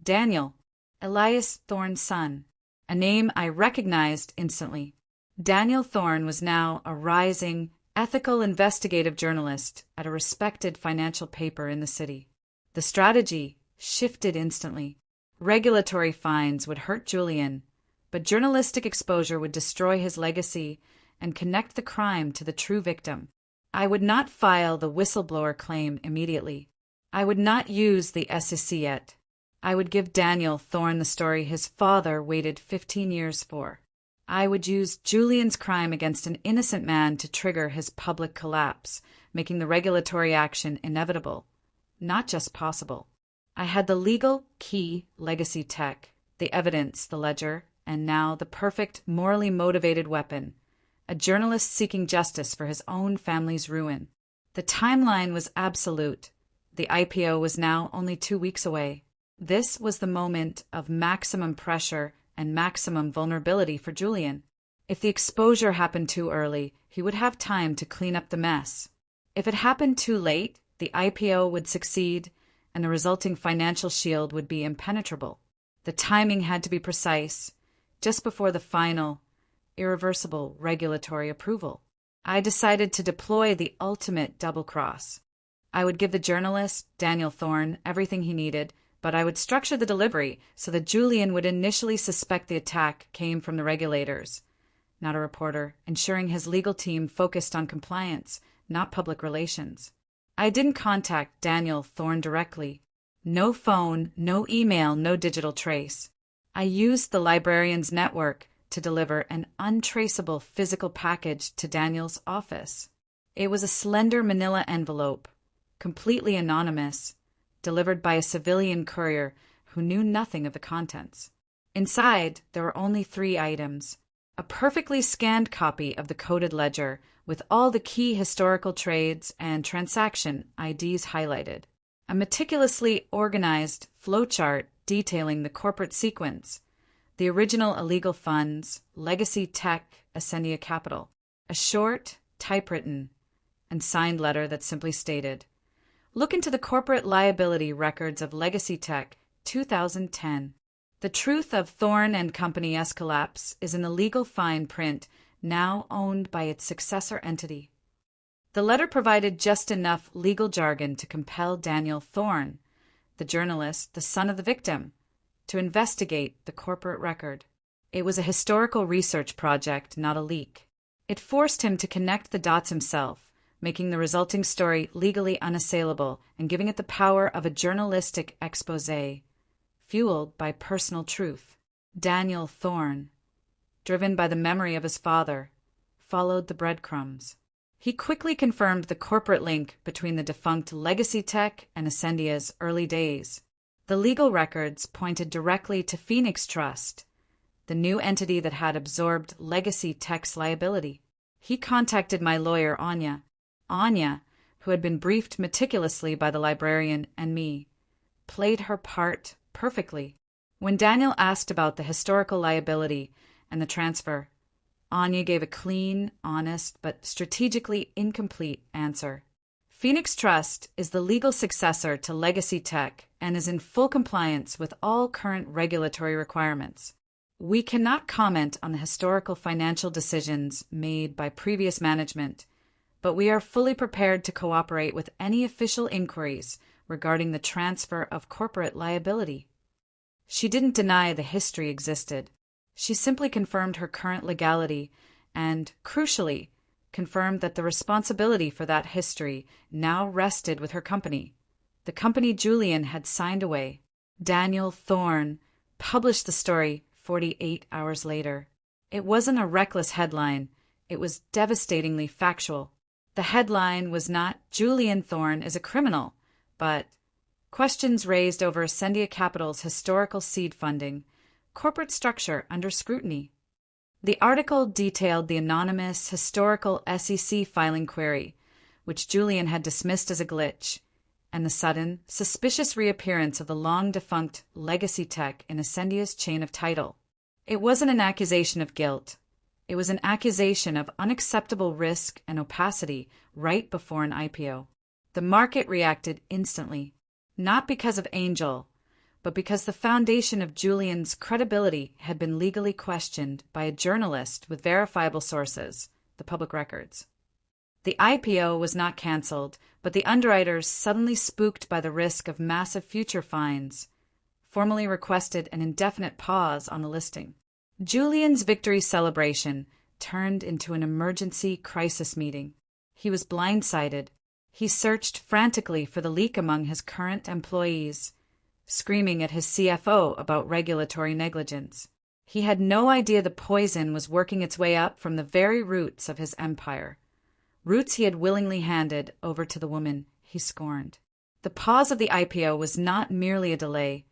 Daniel, Elias Thorne's son, a name I recognized instantly. Daniel Thorne was now a rising, ethical investigative journalist at a respected financial paper in the city. The strategy shifted instantly. Regulatory fines would hurt Julian, but journalistic exposure would destroy his legacy and connect the crime to the true victim. I would not file the whistleblower claim immediately. I would not use the SEC yet. I would give Daniel Thorne the story his father waited 15 years for. I would use Julian's crime against an innocent man to trigger his public collapse, making the regulatory action inevitable, not just possible. I had the legal key legacy tech, the evidence, the ledger, and now the perfect, morally motivated weapon, a journalist seeking justice for his own family's ruin. The timeline was absolute. The IPO was now only 2 weeks away. This was the moment of maximum pressure and maximum vulnerability for Julian. If the exposure happened too early, he would have time to clean up the mess. If it happened too late, the IPO would succeed, and the resulting financial shield would be impenetrable. The timing had to be precise, just before the final, irreversible regulatory approval. I decided to deploy the ultimate double-cross. I would give the journalist, Daniel Thorne, everything he needed, but I would structure the delivery so that Julian would initially suspect the attack came from the regulators, not a reporter, ensuring his legal team focused on compliance, not public relations. I didn't contact Daniel Thorne directly. No phone, no email, no digital trace. I used the librarian's network to deliver an untraceable physical package to Daniel's office. It was a slender manila envelope, completely anonymous, delivered by a civilian courier who knew nothing of the contents. Inside, there were only 3 items: a perfectly scanned copy of the coded ledger with all the key historical trades and transaction IDs highlighted, a meticulously organized flowchart detailing the corporate sequence, the original illegal funds, legacy tech, Ascendia Capital, a short, typewritten, and signed letter that simply stated, "Look into the corporate liability records of Legacy Tech, 2010. The truth of Thorne and Company's collapse is in the legal fine print now owned by its successor entity." The letter provided just enough legal jargon to compel Daniel Thorne, the journalist, the son of the victim, to investigate the corporate record. It was a historical research project, not a leak. It forced him to connect the dots himself, making the resulting story legally unassailable and giving it the power of a journalistic exposé, fueled by personal truth. Daniel Thorne, driven by the memory of his father, followed the breadcrumbs. He quickly confirmed the corporate link between the defunct Legacy Tech and Ascendia's early days. The legal records pointed directly to Phoenix Trust, the new entity that had absorbed Legacy Tech's liability. He contacted my lawyer, Anya. Anya, who had been briefed meticulously by the librarian and me, played her part perfectly. When Daniel asked about the historical liability and the transfer, Anya gave a clean, honest, but strategically incomplete answer. Phoenix Trust is the legal successor to Legacy Tech and is in full compliance with all current regulatory requirements. We cannot comment on the historical financial decisions made by previous management, but we are fully prepared to cooperate with any official inquiries regarding the transfer of corporate liability. She didn't deny the history existed. She simply confirmed her current legality and, crucially, confirmed that the responsibility for that history now rested with her company, the company Julian had signed away. Daniel Thorne published the story 48 hours later. It wasn't a reckless headline. It was devastatingly factual. The headline was not "Julian Thorne is a criminal," but "Questions raised over Ascendia Capital's historical seed funding, corporate structure under scrutiny." The article detailed the anonymous historical SEC filing query, which Julian had dismissed as a glitch, and the sudden, suspicious reappearance of the long-defunct Legacy Tech in Ascendia's chain of title. It wasn't an accusation of guilt. It was an accusation of unacceptable risk and opacity right before an IPO. The market reacted instantly, not because of Angel, but because the foundation of Julian's credibility had been legally questioned by a journalist with verifiable sources, the public records. The IPO was not cancelled, but the underwriters, suddenly spooked by the risk of massive future fines, formally requested an indefinite pause on the listing. Julian's victory celebration turned into an emergency crisis meeting. He was blindsided. He searched frantically for the leak among his current employees, screaming at his CFO about regulatory negligence. He had no idea the poison was working its way up from the very roots of his empire, roots he had willingly handed over to the woman he scorned. The pause of the IPO was not merely a delay,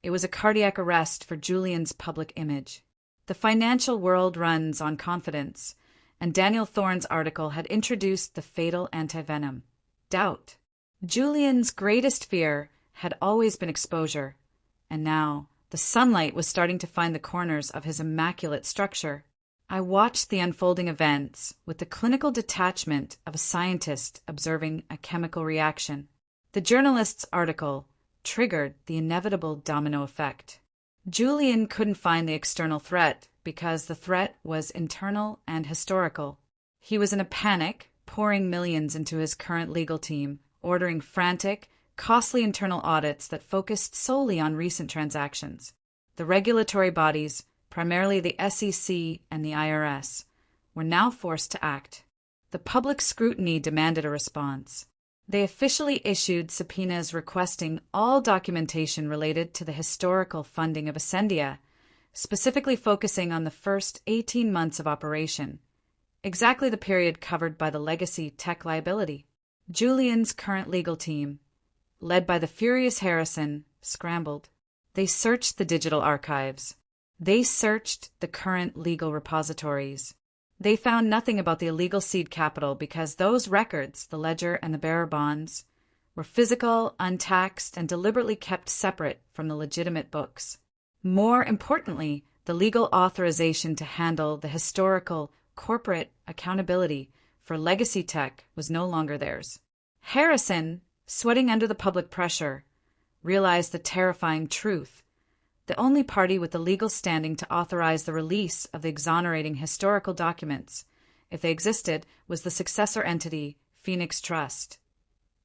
it was a cardiac arrest for Julian's public image. The financial world runs on confidence, and Daniel Thorne's article had introduced the fatal antivenom: doubt. Julian's greatest fear had always been exposure, and now the sunlight was starting to find the corners of his immaculate structure. I watched the unfolding events with the clinical detachment of a scientist observing a chemical reaction. The journalist's article triggered the inevitable domino effect. Julian couldn't find the external threat because the threat was internal and historical. He was in a panic, pouring millions into his current legal team, ordering frantic, costly internal audits that focused solely on recent transactions. The regulatory bodies, primarily the SEC and the IRS, were now forced to act. The public scrutiny demanded a response. They officially issued subpoenas requesting all documentation related to the historical funding of Ascendia, specifically focusing on the first 18 months of operation, exactly the period covered by the legacy tech liability. Julian's current legal team, led by the furious Harrison, scrambled. They searched the digital archives. They searched the current legal repositories. They found nothing about the illegal seed capital because those records, the ledger and the bearer bonds, were physical, untaxed, and deliberately kept separate from the legitimate books. More importantly, the legal authorization to handle the historical corporate accountability for legacy tech was no longer theirs. Harrison, sweating under the public pressure, realized the terrifying truth. The only party with the legal standing to authorize the release of the exonerating historical documents, if they existed, was the successor entity, Phoenix Trust,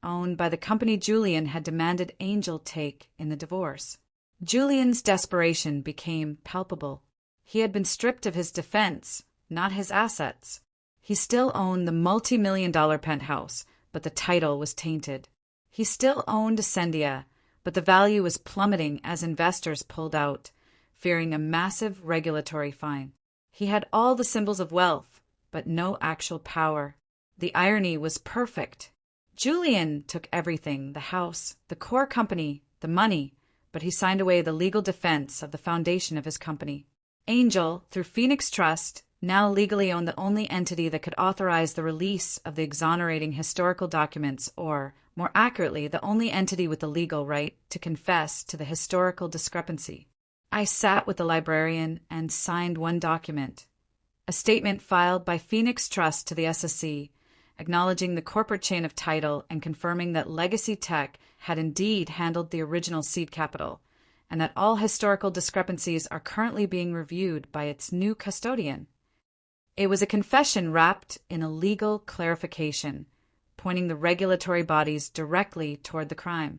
owned by the company Julian had demanded Angel take in the divorce. Julian's desperation became palpable. He had been stripped of his defense, not his assets. He still owned the multi-million-dollar penthouse, but the title was tainted. He still owned Ascendia, but the value was plummeting as investors pulled out, fearing a massive regulatory fine. He had all the symbols of wealth, but no actual power. The irony was perfect. Julian took everything: the house, the core company, the money, but he signed away the legal defense of the foundation of his company. Angel, through Phoenix Trust, now legally owned the only entity that could authorize the release of the exonerating historical documents, or, more accurately, the only entity with the legal right to confess to the historical discrepancy. I sat with the librarian and signed one document, a statement filed by Phoenix Trust to the SEC, acknowledging the corporate chain of title and confirming that Legacy Tech had indeed handled the original seed capital, and that all historical discrepancies are currently being reviewed by its new custodian. It was a confession wrapped in a legal clarification, pointing the regulatory bodies directly toward the crime.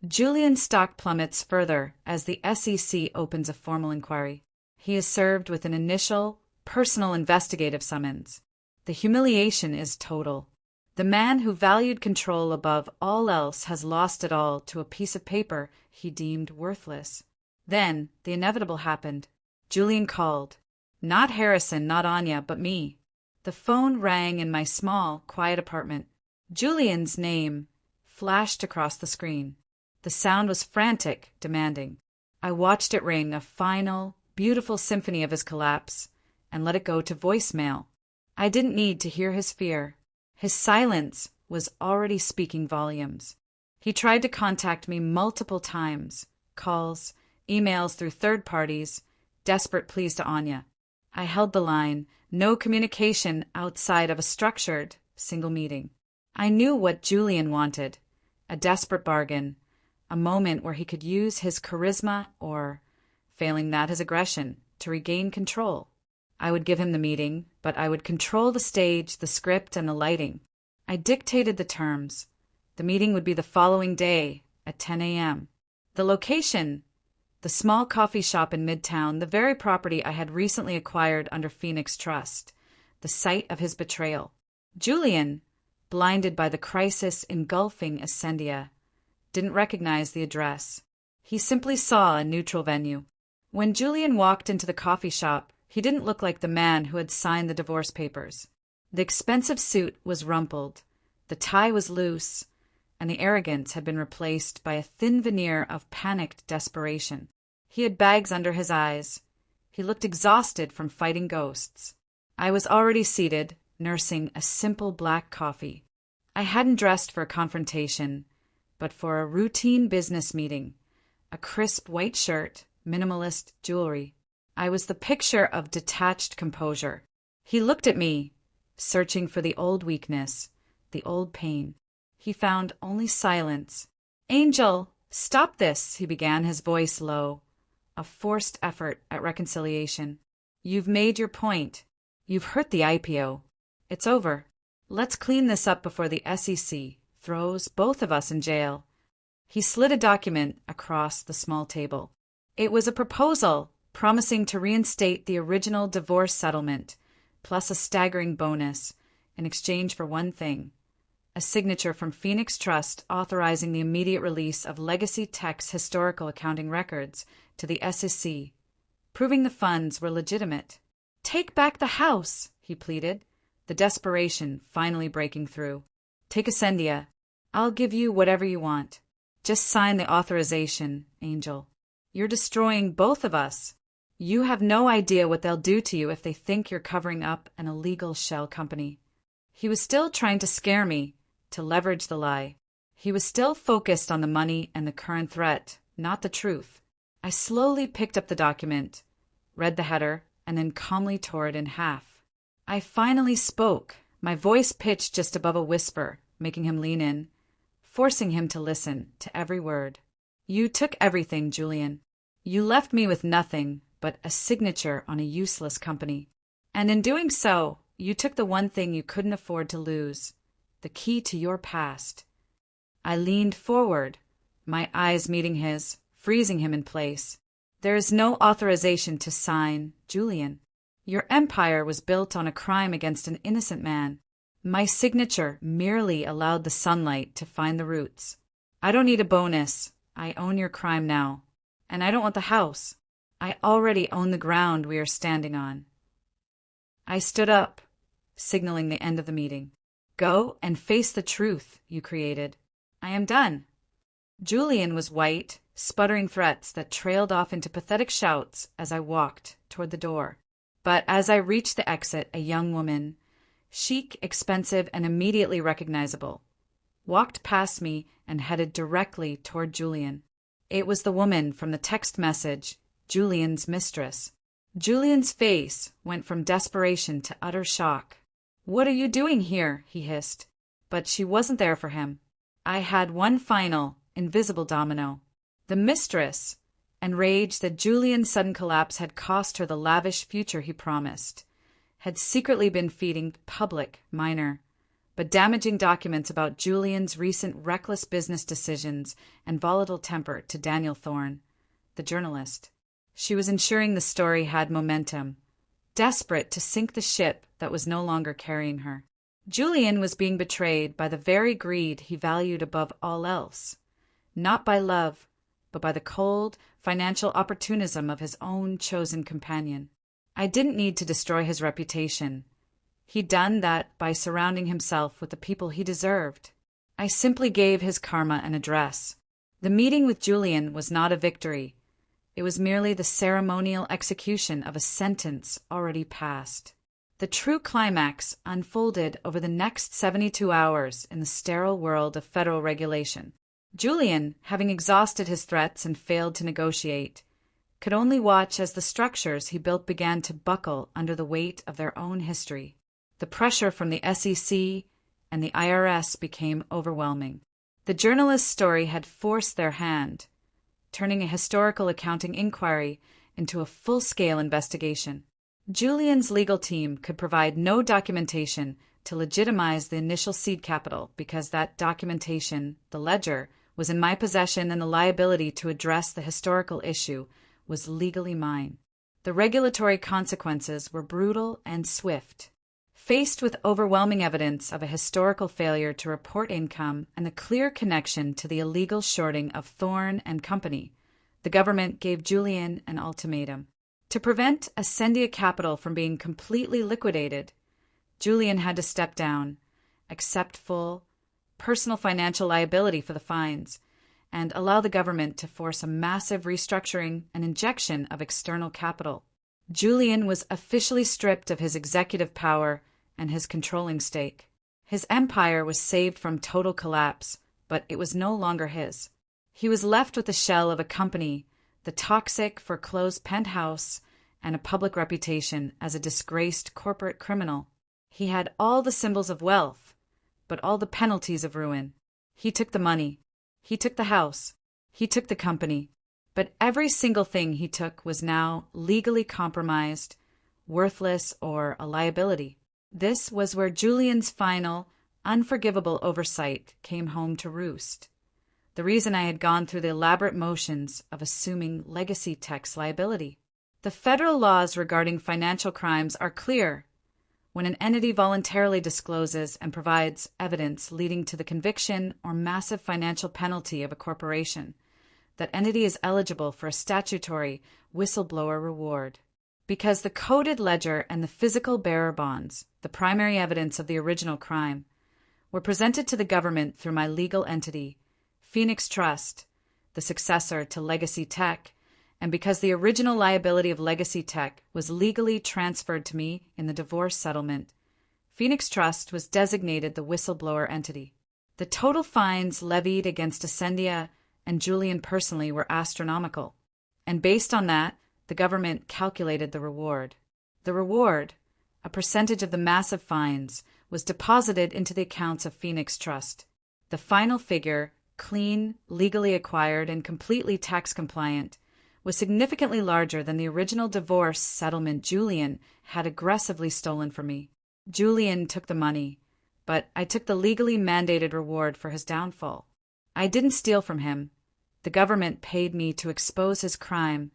Julian's stock plummets further as the SEC opens a formal inquiry. He is served with an initial, personal investigative summons. The humiliation is total. The man who valued control above all else has lost it all to a piece of paper he deemed worthless. Then the inevitable happened. Julian called. Not Harrison, not Anya, but me. The phone rang in my small, quiet apartment. Julian's name flashed across the screen. The sound was frantic, demanding. I watched it ring, a final, beautiful symphony of his collapse, and let it go to voicemail. I didn't need to hear his fear. His silence was already speaking volumes. He tried to contact me multiple times, calls, emails through third parties, desperate pleas to Anya. I held the line, no communication outside of a structured, single meeting. I knew what Julian wanted, a desperate bargain, a moment where he could use his charisma or, failing that, his aggression, to regain control. I would give him the meeting, but I would control the stage, the script, and the lighting. I dictated the terms. The meeting would be the following day at 10 a.m. The location: the small coffee shop in Midtown, the very property I had recently acquired under Phoenix Trust, the site of his betrayal. Julian, blinded by the crisis engulfing Ascendia, didn't recognize the address. He simply saw a neutral venue. When Julian walked into the coffee shop, he didn't look like the man who had signed the divorce papers. The expensive suit was rumpled, the tie was loose, and the arrogance had been replaced by a thin veneer of panicked desperation. He had bags under his eyes. He looked exhausted from fighting ghosts. I was already seated, nursing a simple black coffee. I hadn't dressed for a confrontation, but for a routine business meeting. A crisp white shirt, minimalist jewelry. I was the picture of detached composure. He looked at me, searching for the old weakness, the old pain. He found only silence. "Angel, stop this," he began, his voice low, a forced effort at reconciliation. "You've made your point. You've hurt the IPO. It's over. Let's clean this up before the SEC throws both of us in jail." He slid a document across the small table. It was a proposal promising to reinstate the original divorce settlement, plus a staggering bonus, in exchange for one thing: a signature from Phoenix Trust authorizing the immediate release of Legacy Tech's historical accounting records to the SEC, proving the funds were legitimate. "Take back the house," he pleaded, the desperation finally breaking through. "Take Ascendia. I'll give you whatever you want. Just sign the authorization, Angel. You're destroying both of us. You have no idea what they'll do to you if they think you're covering up an illegal shell company." He was still trying to scare me, to leverage the lie. He was still focused on the money and the current threat, not the truth. I slowly picked up the document, read the header, and then calmly tore it in half. I finally spoke, my voice pitched just above a whisper, making him lean in, forcing him to listen to every word. "You took everything, Julian. You left me with nothing but a signature on a useless company. And in doing so, you took the one thing you couldn't afford to lose, the key to your past." I leaned forward, my eyes meeting his, freezing him in place. "There is no authorization to sign, Julian. Your empire was built on a crime against an innocent man. My signature merely allowed the sunlight to find the roots. I don't need a bonus. I own your crime now. And I don't want the house. I already own the ground we are standing on." I stood up, signaling the end of the meeting. "Go and face the truth you created. I am done." Julian was white, sputtering threats that trailed off into pathetic shouts as I walked toward the door. But as I reached the exit, a young woman, chic, expensive, and immediately recognizable, walked past me and headed directly toward Julian. It was the woman from the text message, Julian's mistress. Julian's face went from desperation to utter shock. "What are you doing here?" he hissed. But she wasn't there for him. I had one final, invisible domino. The mistress, enraged that Julian's sudden collapse had cost her the lavish future he promised, had secretly been feeding public, minor, but damaging documents about Julian's recent reckless business decisions and volatile temper to Daniel Thorne, the journalist. She was ensuring the story had momentum, desperate to sink the ship that was no longer carrying her. Julian was being betrayed by the very greed he valued above all else, not by love, but by the cold, financial opportunism of his own chosen companion. I didn't need to destroy his reputation. He'd done that by surrounding himself with the people he deserved. I simply gave his karma an address. The meeting with Julian was not a victory. It was merely the ceremonial execution of a sentence already passed. The true climax unfolded over the next 72 hours in the sterile world of federal regulation. Julian, having exhausted his threats and failed to negotiate, could only watch as the structures he built began to buckle under the weight of their own history. The pressure from the SEC and the IRS became overwhelming. The journalist's story had forced their hand, turning a historical accounting inquiry into a full-scale investigation. Julian's legal team could provide no documentation to legitimize the initial seed capital because that documentation, the ledger, was in my possession and the liability to address the historical issue was legally mine. The regulatory consequences were brutal and swift. Faced with overwhelming evidence of a historical failure to report income and the clear connection to the illegal shorting of Thorne and Company, the government gave Julian an ultimatum. To prevent Ascendia Capital from being completely liquidated, Julian had to step down, accept full, personal financial liability for the fines, and allow the government to force a massive restructuring and injection of external capital. Julian was officially stripped of his executive power and his controlling stake. His empire was saved from total collapse, but it was no longer his. He was left with the shell of a company, the toxic, foreclosed penthouse, and a public reputation as a disgraced corporate criminal. He had all the symbols of wealth, but all the penalties of ruin. He took the money. He took the house. He took the company. But every single thing he took was now legally compromised, worthless, or a liability. This was where Julian's final, unforgivable oversight came home to roost. The reason I had gone through the elaborate motions of assuming Legacy Tech's liability. The federal laws regarding financial crimes are clear. When an entity voluntarily discloses and provides evidence leading to the conviction or massive financial penalty of a corporation, that entity is eligible for a statutory whistleblower reward. Because the coded ledger and the physical bearer bonds, the primary evidence of the original crime, were presented to the government through my legal entity, Phoenix Trust, the successor to Legacy Tech, and because the original liability of Legacy Tech was legally transferred to me in the divorce settlement, Phoenix Trust was designated the whistleblower entity. The total fines levied against Ascendia and Julian personally were astronomical, and based on that, the government calculated the reward. The reward, a percentage of the massive fines, was deposited into the accounts of Phoenix Trust. The final figure, clean, legally acquired, and completely tax compliant, was significantly larger than the original divorce settlement Julian had aggressively stolen from me. Julian took the money, but I took the legally mandated reward for his downfall. I didn't steal from him. The government paid me to expose his crime,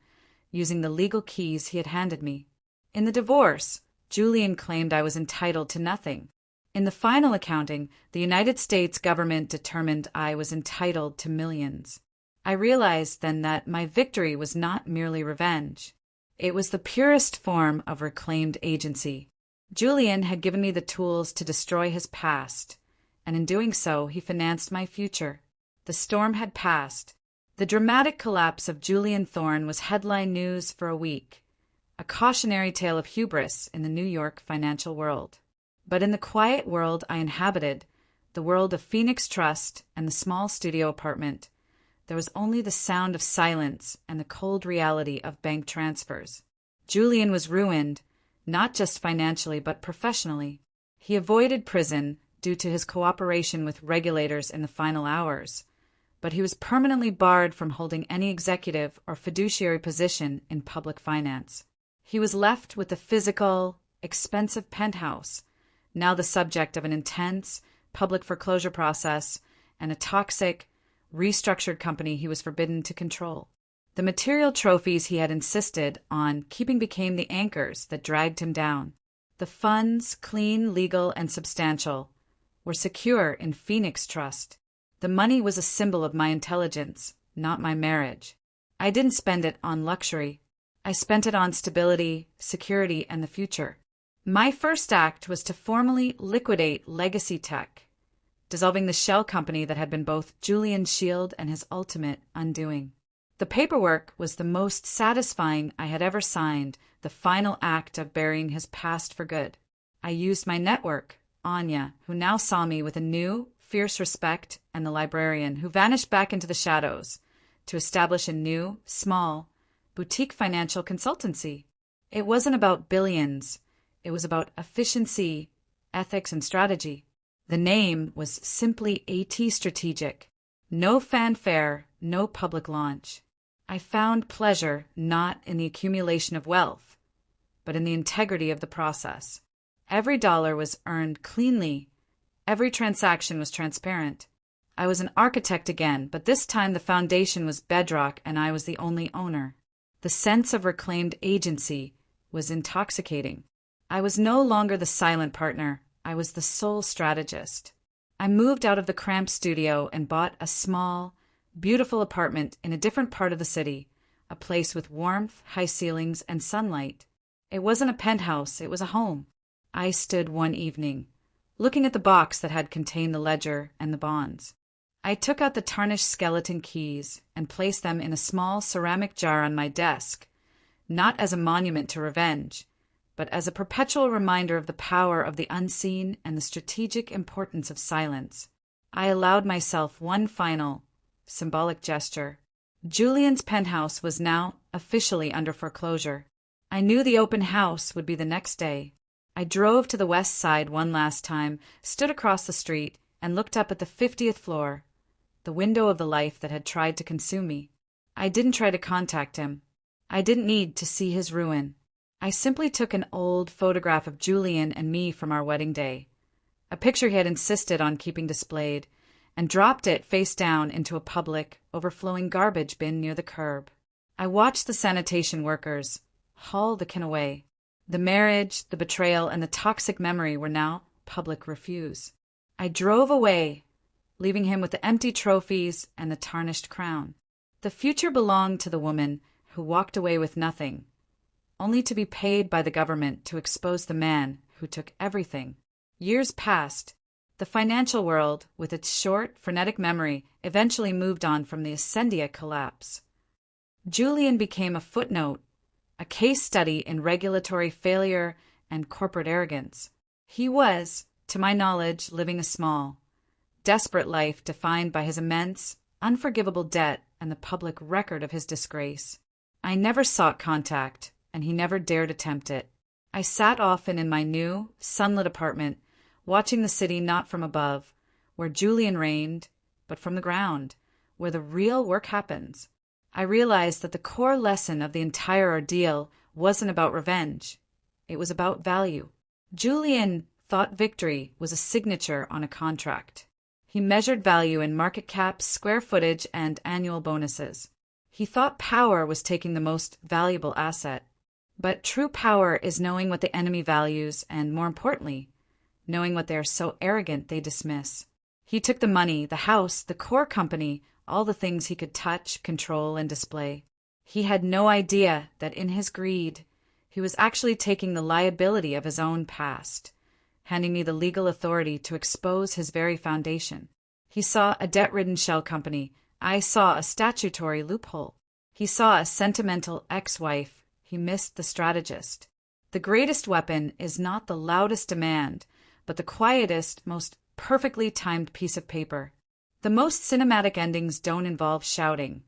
using the legal keys he had handed me. In the divorce, Julian claimed I was entitled to nothing. In the final accounting, the United States government determined I was entitled to millions. I realized then that my victory was not merely revenge. It was the purest form of reclaimed agency. Julian had given me the tools to destroy his past, and in doing so, he financed my future. The storm had passed. The dramatic collapse of Julian Thorne was headline news for a week, a cautionary tale of hubris in the New York financial world. But in the quiet world I inhabited, the world of Phoenix Trust and the small studio apartment, there was only the sound of silence and the cold reality of bank transfers. Julian was ruined, not just financially but professionally. He avoided prison due to his cooperation with regulators in the final hours, but he was permanently barred from holding any executive or fiduciary position in public finance. He was left with the physical, expensive penthouse, now the subject of an intense public foreclosure process and a toxic, restructured company he was forbidden to control. The material trophies he had insisted on keeping became the anchors that dragged him down. The funds, clean, legal, and substantial, were secure in Phoenix Trust. The money was a symbol of my intelligence, not my marriage. I didn't spend it on luxury. I spent it on stability, security, and the future. My first act was to formally liquidate Legacy Tech, dissolving the shell company that had been both Julian's shield and his ultimate undoing. The paperwork was the most satisfying I had ever signed, the final act of burying his past for good. I used my network, Anya, who now saw me with a new, fierce respect, and the librarian, who vanished back into the shadows, to establish a new, small, boutique financial consultancy. It wasn't about billions. It was about efficiency, ethics, and strategy. The name was simply AT Strategic. No fanfare, no public launch. I found pleasure not in the accumulation of wealth, but in the integrity of the process. Every dollar was earned cleanly. Every transaction was transparent. I was an architect again, but this time the foundation was bedrock and I was the only owner. The sense of reclaimed agency was intoxicating. I was no longer the silent partner. I was the sole strategist. I moved out of the cramped studio and bought a small, beautiful apartment in a different part of the city, a place with warmth, high ceilings, and sunlight. It wasn't a penthouse, it was a home. I stood one evening, looking at the box that had contained the ledger and the bonds. I took out the tarnished skeleton keys and placed them in a small ceramic jar on my desk, not as a monument to revenge, but as a perpetual reminder of the power of the unseen and the strategic importance of silence. I allowed myself one final, symbolic gesture. Julian's penthouse was now officially under foreclosure. I knew the open house would be the next day. I drove to the west side one last time, stood across the street, and looked up at the 50th floor, the window of the life that had tried to consume me. I didn't try to contact him. I didn't need to see his ruin. I simply took an old photograph of Julian and me from our wedding day, a picture he had insisted on keeping displayed, and dropped it face down into a public, overflowing garbage bin near the curb. I watched the sanitation workers haul the kin away. The marriage, the betrayal, and the toxic memory were now public refuse. I drove away, leaving him with the empty trophies and the tarnished crown. The future belonged to the woman who walked away with nothing, only to be paid by the government to expose the man who took everything. Years passed. The financial world, with its short, frenetic memory, eventually moved on from the Ascendia collapse. Julian became a footnote, a case study in regulatory failure and corporate arrogance. He was, to my knowledge, living a small, desperate life defined by his immense, unforgivable debt and the public record of his disgrace. I never sought contact, and he never dared attempt it. I sat often in my new, sunlit apartment, watching the city not from above, where Julian reigned, but from the ground, where the real work happens. I realized that the core lesson of the entire ordeal wasn't about revenge. It was about value. Julian thought victory was a signature on a contract. He measured value in market caps, square footage, and annual bonuses. He thought power was taking the most valuable asset. But true power is knowing what the enemy values and, more importantly, knowing what they are so arrogant they dismiss. He took the money, the house, the core company, all the things he could touch, control, and display. He had no idea that in his greed, he was actually taking the liability of his own past, handing me the legal authority to expose his very foundation. He saw a debt-ridden shell company. I saw a statutory loophole. He saw a sentimental ex-wife. He missed the strategist. The greatest weapon is not the loudest demand, but the quietest, most perfectly timed piece of paper. The most cinematic endings don't involve shouting.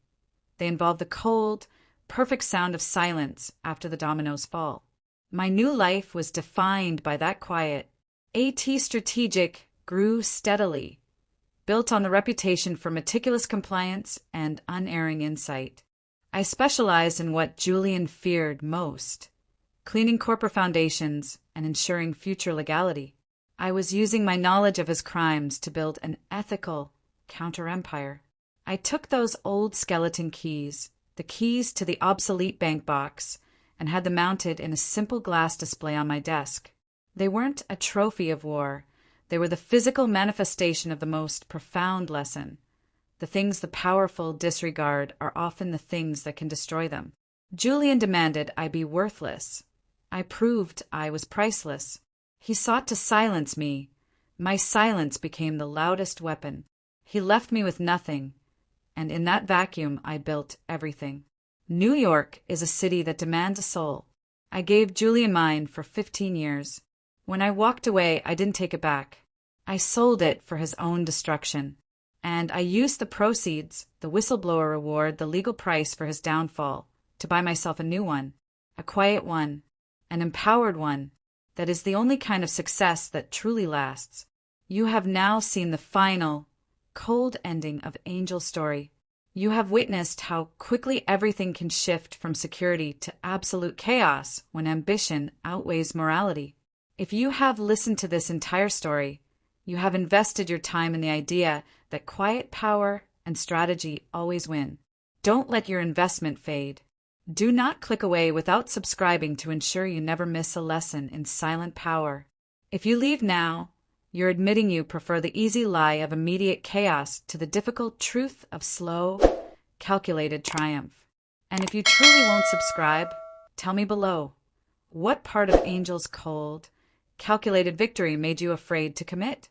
They involve the cold, perfect sound of silence after the dominoes fall. My new life was defined by that quiet. A.T. Strategic grew steadily, built on the reputation for meticulous compliance and unerring insight. I specialized in what Julian feared most, cleaning corporate foundations and ensuring future legality. I was using my knowledge of his crimes to build an ethical counter-empire. I took those old skeleton keys, the keys to the obsolete bank box, and had them mounted in a simple glass display on my desk. They weren't a trophy of war. They were the physical manifestation of the most profound lesson. The things the powerful disregard are often the things that can destroy them. Julian demanded I be worthless. I proved I was priceless. He sought to silence me. My silence became the loudest weapon. He left me with nothing, and in that vacuum I built everything. New York is a city that demands a soul. I gave Julian mine for 15 years. When I walked away, I didn't take it back. I sold it for his own destruction. And I used the proceeds, the whistleblower reward, the legal price for his downfall, to buy myself a new one, a quiet one, an empowered one, that is the only kind of success that truly lasts. You have now seen the final, cold ending of Angel's story. You have witnessed how quickly everything can shift from security to absolute chaos when ambition outweighs morality. If you have listened to this entire story, you have invested your time in the idea that quiet power and strategy always win. Don't let your investment fade. Do not click away without subscribing to ensure you never miss a lesson in silent power. If you leave now, you're admitting you prefer the easy lie of immediate chaos to the difficult truth of slow, calculated triumph. And if you truly won't subscribe, tell me below, what part of Angel's cold, calculated victory made you afraid to commit?